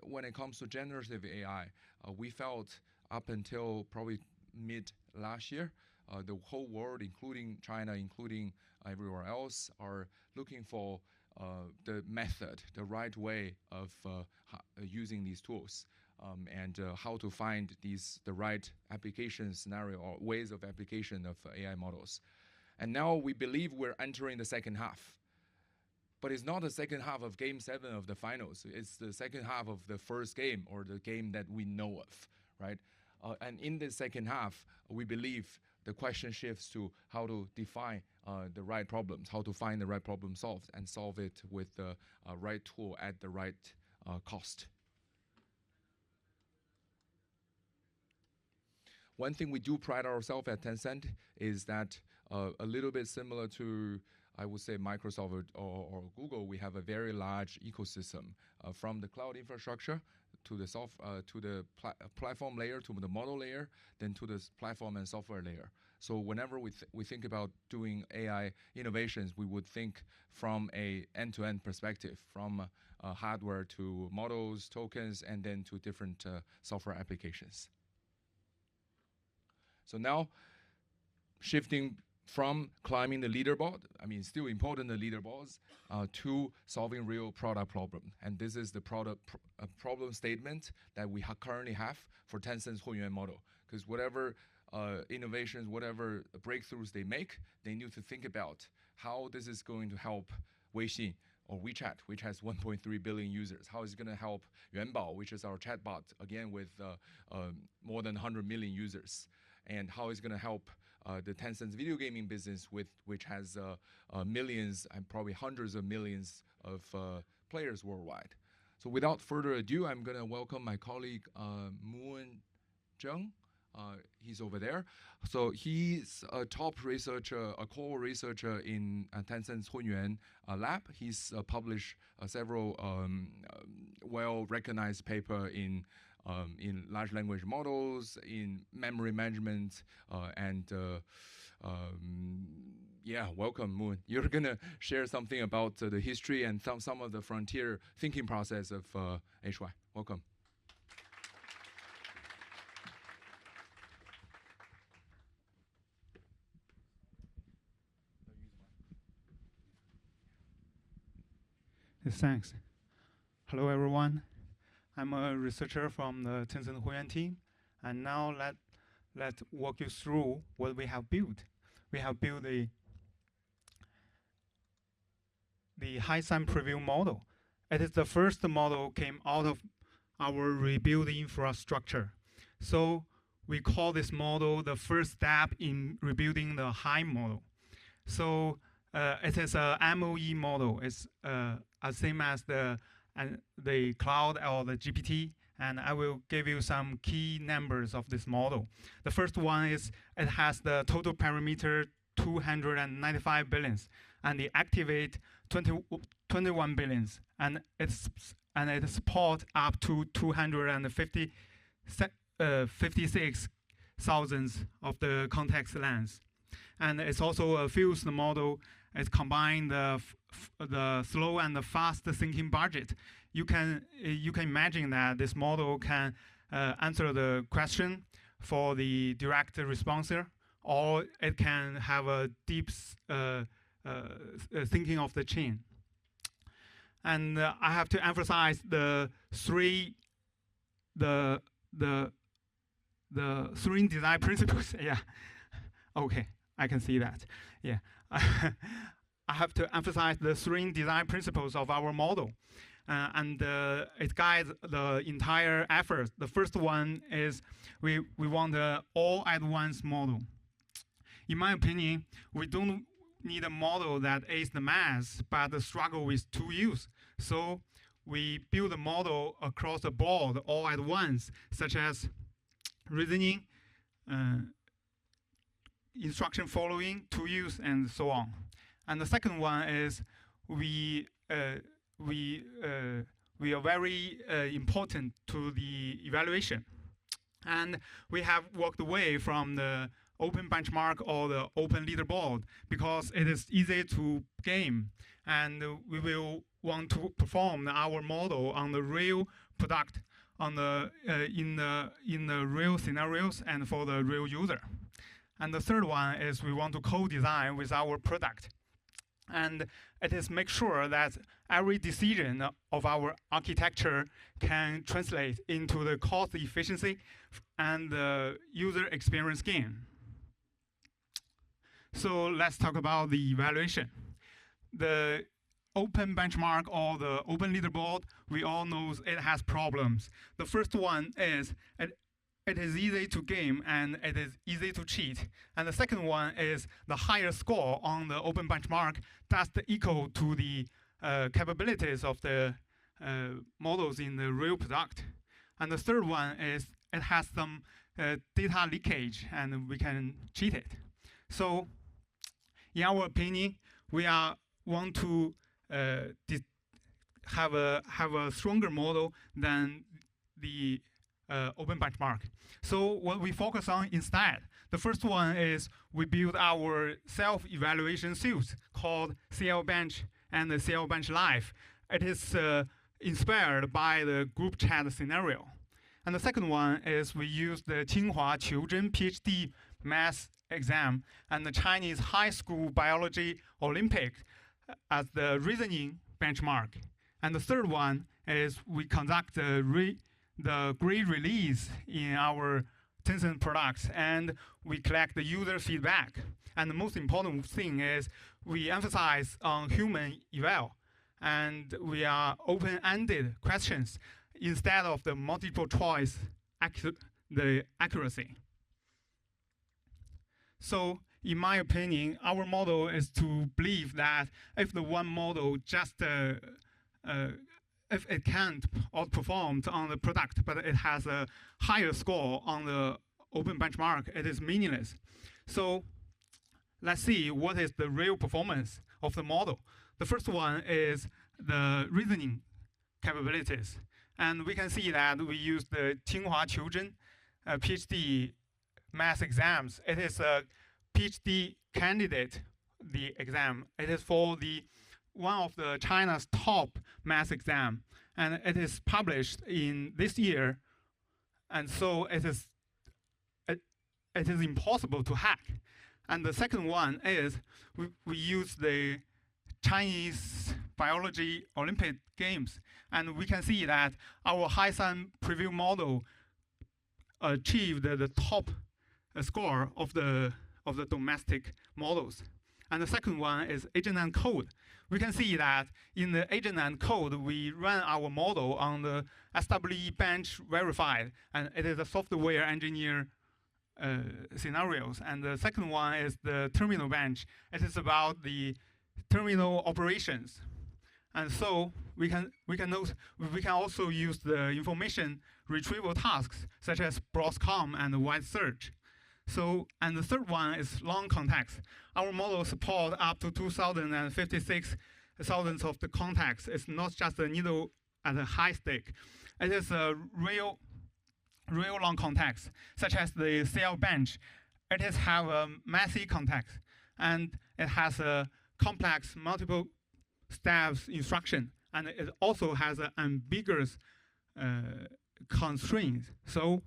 when it comes to generative AI, we felt up until probably mid last year, the whole world, including China, including everywhere else, are looking for the method, the right way of using these tools, and how to find the right application scenario or ways of application of AI models. And now we believe we're entering the second half. But it's not the second half of game 7 of the finals. It's the second half of the first game, or the game that we know of, right? And in the second half, we believe the question shifts to how to define the right problems, how to find the right problem solved, and solve it with the right tool at the right cost. One thing we do pride ourselves at Tencent is that a little bit similar to, I would say, Microsoft or Google, we have a very large ecosystem from the cloud infrastructure to the platform layer, to the model layer, then to the platform and software layer. So whenever we think about doing AI innovations, we would think from a end-to-end perspective, from hardware to models, tokens, and then to different software applications. So now, shifting from climbing the leaderboard, I mean, still important the leaderboards, to solving real product problem. And this is the problem statement that we currently have for Tencent's Hunyuan model. Because whatever innovations, whatever breakthroughs they make, they need to think about how this is going to help Weixin or WeChat, which has 1.3 billion users. How is it going to help Yuanbao, which is our chatbot, again with more than 100 million users. And how it's going to help the Tencent's video gaming business, which has millions and probably hundreds of millions of players worldwide. So without further ado, I'm going to welcome my colleague Moon Zheng. He's over there. So he's a top researcher, a core researcher in Tencent's Hunyuan lab. He's published several well-recognized papers in large language models, in memory management, and yeah, welcome, Moon. You're gonna share something about the history and some of the frontier thinking process of HY. Welcome. Thanks. Hello, everyone. I'm a researcher from the Tencent Hunyuan team, and now let's walk you through what we have built. We have built the high-sum preview model. It is the first model came out of our rebuild infrastructure. So we call this model the first step in rebuilding the high model. So it is a MOE model. It's same as the cloud or the GPT, and I will give you some key numbers of this model. The first one is it has the total parameter 295 billions, and the activate 21 billions, and it supports up to 256,000 of the context lengths. And it's also a fused model. It combines the slow and the fast thinking budget. You can imagine that this model can answer the question for the direct responser, or it can have a deep thinking of the chain. And I have to emphasize the three design principles. Yeah. Okay, I can see that. Yeah. I have to emphasize the three design principles of our model. And it guides the entire effort. The first one is we want an all-at-once model. In my opinion, we don't need a model that aids the math, but struggle with two use. So we build a model across the board all at once, such as reasoning, instruction following, to use, and so on. And the second one is we are very important to the evaluation. And we have walked away from the open benchmark or the open leaderboard because it is easy to game. And we will want to perform our model on the real product, on the in the real scenarios and for the real user. And the third one is we want to co-design with our product. And it is make sure that every decision of our architecture can translate into the cost efficiency and the user experience gain. So let's talk about the evaluation. The open benchmark or the open leaderboard, we all know it has problems. The first one is it is easy to game and it is easy to cheat. And the second one is the higher score on the open benchmark does equal to the capabilities of the models in the real product. And the third one is it has some data leakage and we can cheat it. So in our opinion, we want to have a stronger model than the open benchmark. So what we focus on instead, the first one is we build our self-evaluation suite called CL Bench and the CL Bench Live. It is inspired by the group chat scenario. And the second one is we use the Tsinghua Qiuzhen PhD math exam and the Chinese High School Biology Olympic as the reasoning benchmark. And the third one is we conduct the grade release in our Tencent products and we collect the user feedback. And the most important thing is we emphasize on human eval and we are open-ended questions instead of the multiple choice the accuracy. So in my opinion, our model is to believe that if the one model just if it can't outperform on the product, but it has a higher score on the open benchmark, it is meaningless. So let's see what is the real performance of the model. The first one is the reasoning capabilities. And we can see that we use the Tsinghua Qiuzhen PhD math exams. It is a PhD candidate, the exam. It is for the one of the China's top math exam, and it is published in this year, and so it is impossible to hack. And the second one is we use the Chinese Biology Olympic Games, and we can see that our high-sum preview model achieved the top score of the domestic models. And the second one is agent and code. We can see that in the agent and code, we run our model on the SWE bench verified, and it is a software engineer scenarios. And the second one is the terminal bench. It is about the terminal operations. And so we can also use the information retrieval tasks such as browse-com and wide search. So, and the third one is long context. Our model supports up to 2,056 thousands of the contexts. It's not just a needle at a high stake. It is a real long context, such as the CL bench. It have a messy context, and it has a complex multiple steps instruction, and it also has an ambiguous constraints. So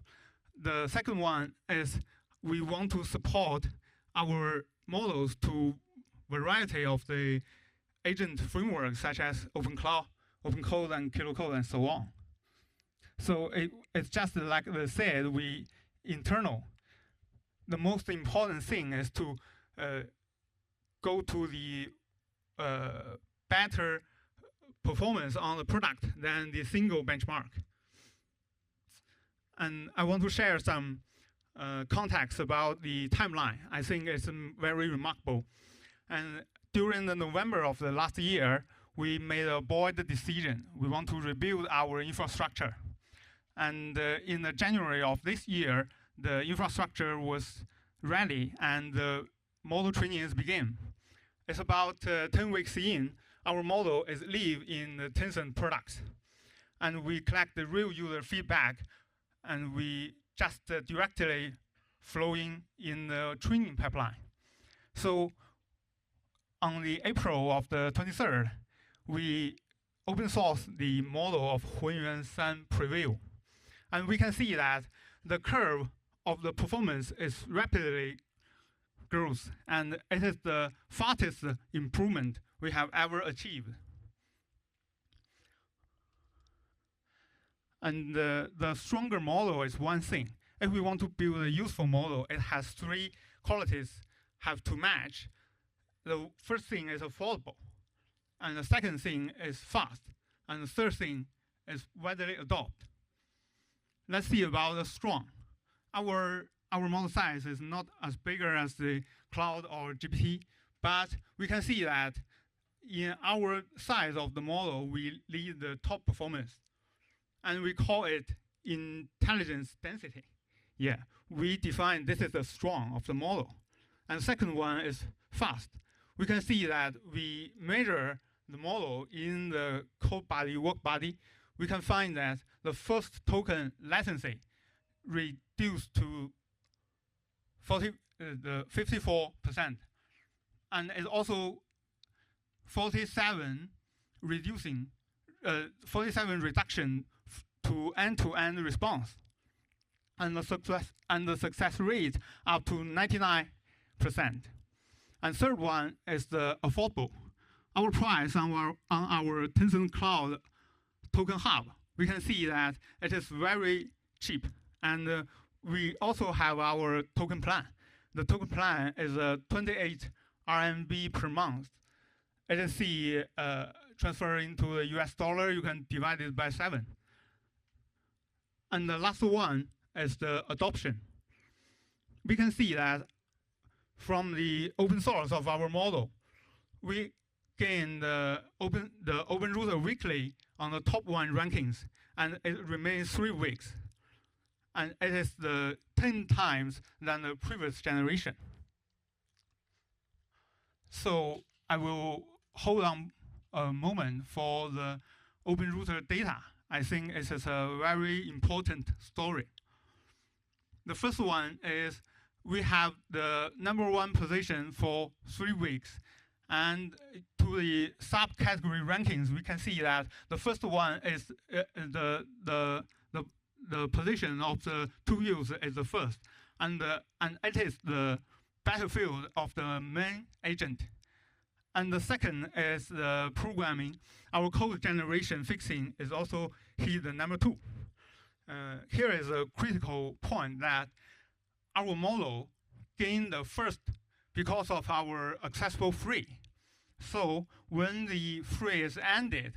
the second one is we want to support our models to variety of the agent frameworks such as OpenCloud, OpenCode, and KiloCode, and so on. So it's just like they said, we internal. The most important thing is to go to the better performance on the product than the single benchmark. And I want to share some context about the timeline. I think it's very remarkable. And during the November of the last year, we made a bold decision. We want to rebuild our infrastructure. And in the January of this year, the infrastructure was ready and the model trainings began. It's about 10 weeks in, our model is live in the Tencent products. And we collect the real user feedback and we just directly flowing in the training pipeline. So on the April of the 23rd, we open source the model of Hunyuan San Preview. And we can see that the curve of the performance is rapidly grows, and it is the fastest improvement we have ever achieved. And the stronger model is one thing. If we want to build a useful model, it has three qualities have to match. The first thing is affordable, and the second thing is fast, and the third thing is widely adopted. Let's see about the strong. Our model size is not as bigger as the cloud or GPT, but we can see that in our size of the model, we lead the top performance. And we call it intelligence density. Yeah, we define this is the strong of the model. And second one is fast. We can see that we measure the model in the code body, work body. We can find that the first token latency reduced to 54%. And it's also 47 reduction to end-to-end response, and the success rate up to 99%. And third one is the affordable. Our price on our Tencent Cloud Token Hub, we can see that it is very cheap, and we also have our token plan. The token plan is 28 RMB per month. As you see, transfer into the US dollar, you can divide it by 7. And the last one is the adoption. We can see that from the open source of our model, we gain the OpenRouter weekly on the top 1 rankings, and it remains 3 weeks. And it is 10 times than the previous generation. So I will hold on a moment for the OpenRouter data. I think it is a very important story. The first one is we have the #1 position for 3 weeks. And to the subcategory rankings, we can see that the first one is the position of the 2 users is the first. And it is the battlefield of the main agent. And the second is the programming. Our code generation fixing is also hit the #2. Here is a critical point that our model gained the first because of our accessible free. So when the free is ended,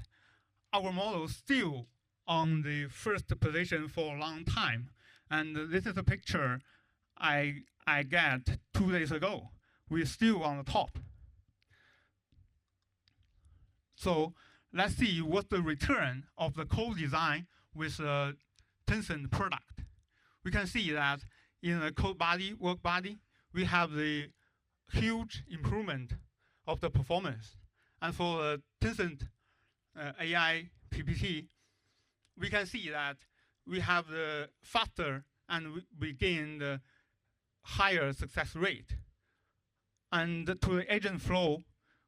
our model is still on the first position for a long time. And this is a picture I got 2 days ago. We're still on the top. So let's see what's the return of the co-design with the Tencent product. We can see that in the code body, work body, we have the huge improvement of the performance. And for the Tencent AI PPT, we can see that we have the faster and we gain the higher success rate. And to the agent flow,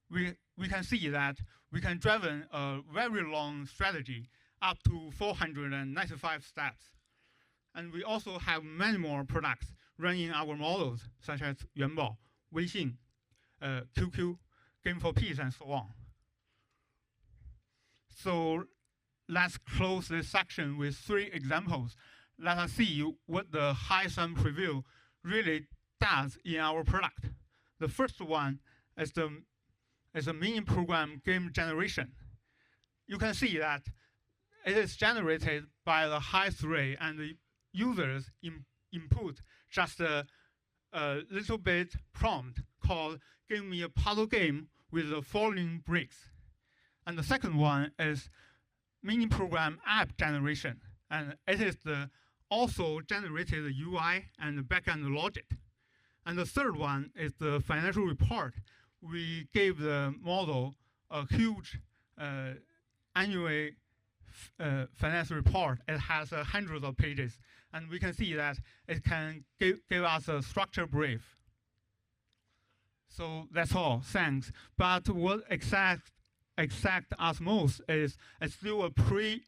we can see that we can drive a very long strategy up to 495 steps. And we also have many more products running our models, such as Yuanbao, Weixin, QQ, Game for Peace, and so on. So let's close this section with 3 examples. Let us see what the high-sum preview really does in our product. The first one is a mini program game generation. You can see that it is generated by the highest rate, and the users input just a little bit prompt called "Give me a puzzle game with the following bricks." And the second one is mini program app generation, and it is also generated UI and backend logic. And the third one is the financial report. We gave the model a huge annual financial report. It has hundreds of pages, and we can see that it can give us a structured brief. So that's all. Thanks. But what excites us most is it's still a preview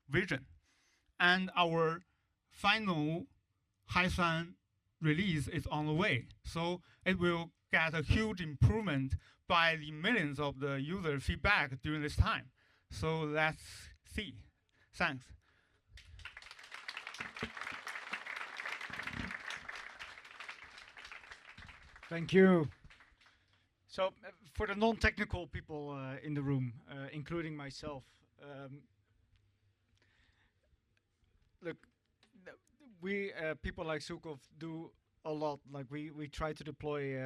vision, and our final high-sum release is on the way. So it will get a huge improvement by the millions of the user feedback during this time. So let's see. Thanks. Thank you. So for the non-technical people in the room, including myself, look, we people like Zukov do a lot. Like we try to deploy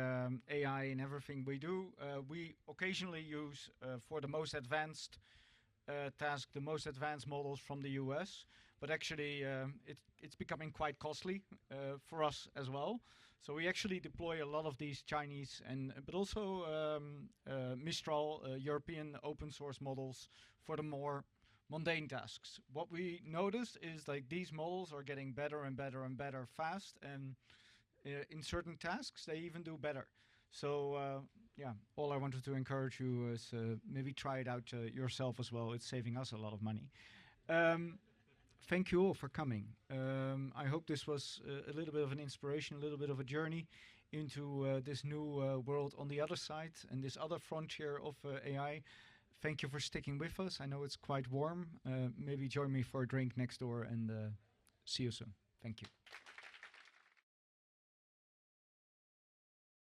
AI in everything we do. We occasionally use for the most advanced task the most advanced models from the US, but actually it's becoming quite costly for us as well. So we actually deploy a lot of these Chinese and but also Mistral European open source models for the more mundane tasks. What we notice is like these models are getting better and better and better fast, and in certain tasks they even do better. So yeah, all I wanted to encourage you is maybe try it out yourself as well. It's saving us a lot of money. Thank you all for coming. I hope this was a little bit of an inspiration, a little bit of a journey into this new world on the other side and this other frontier of AI. Thank you for sticking with us. I know it's quite warm. Maybe join me for a drink next door and see you soon. Thank you.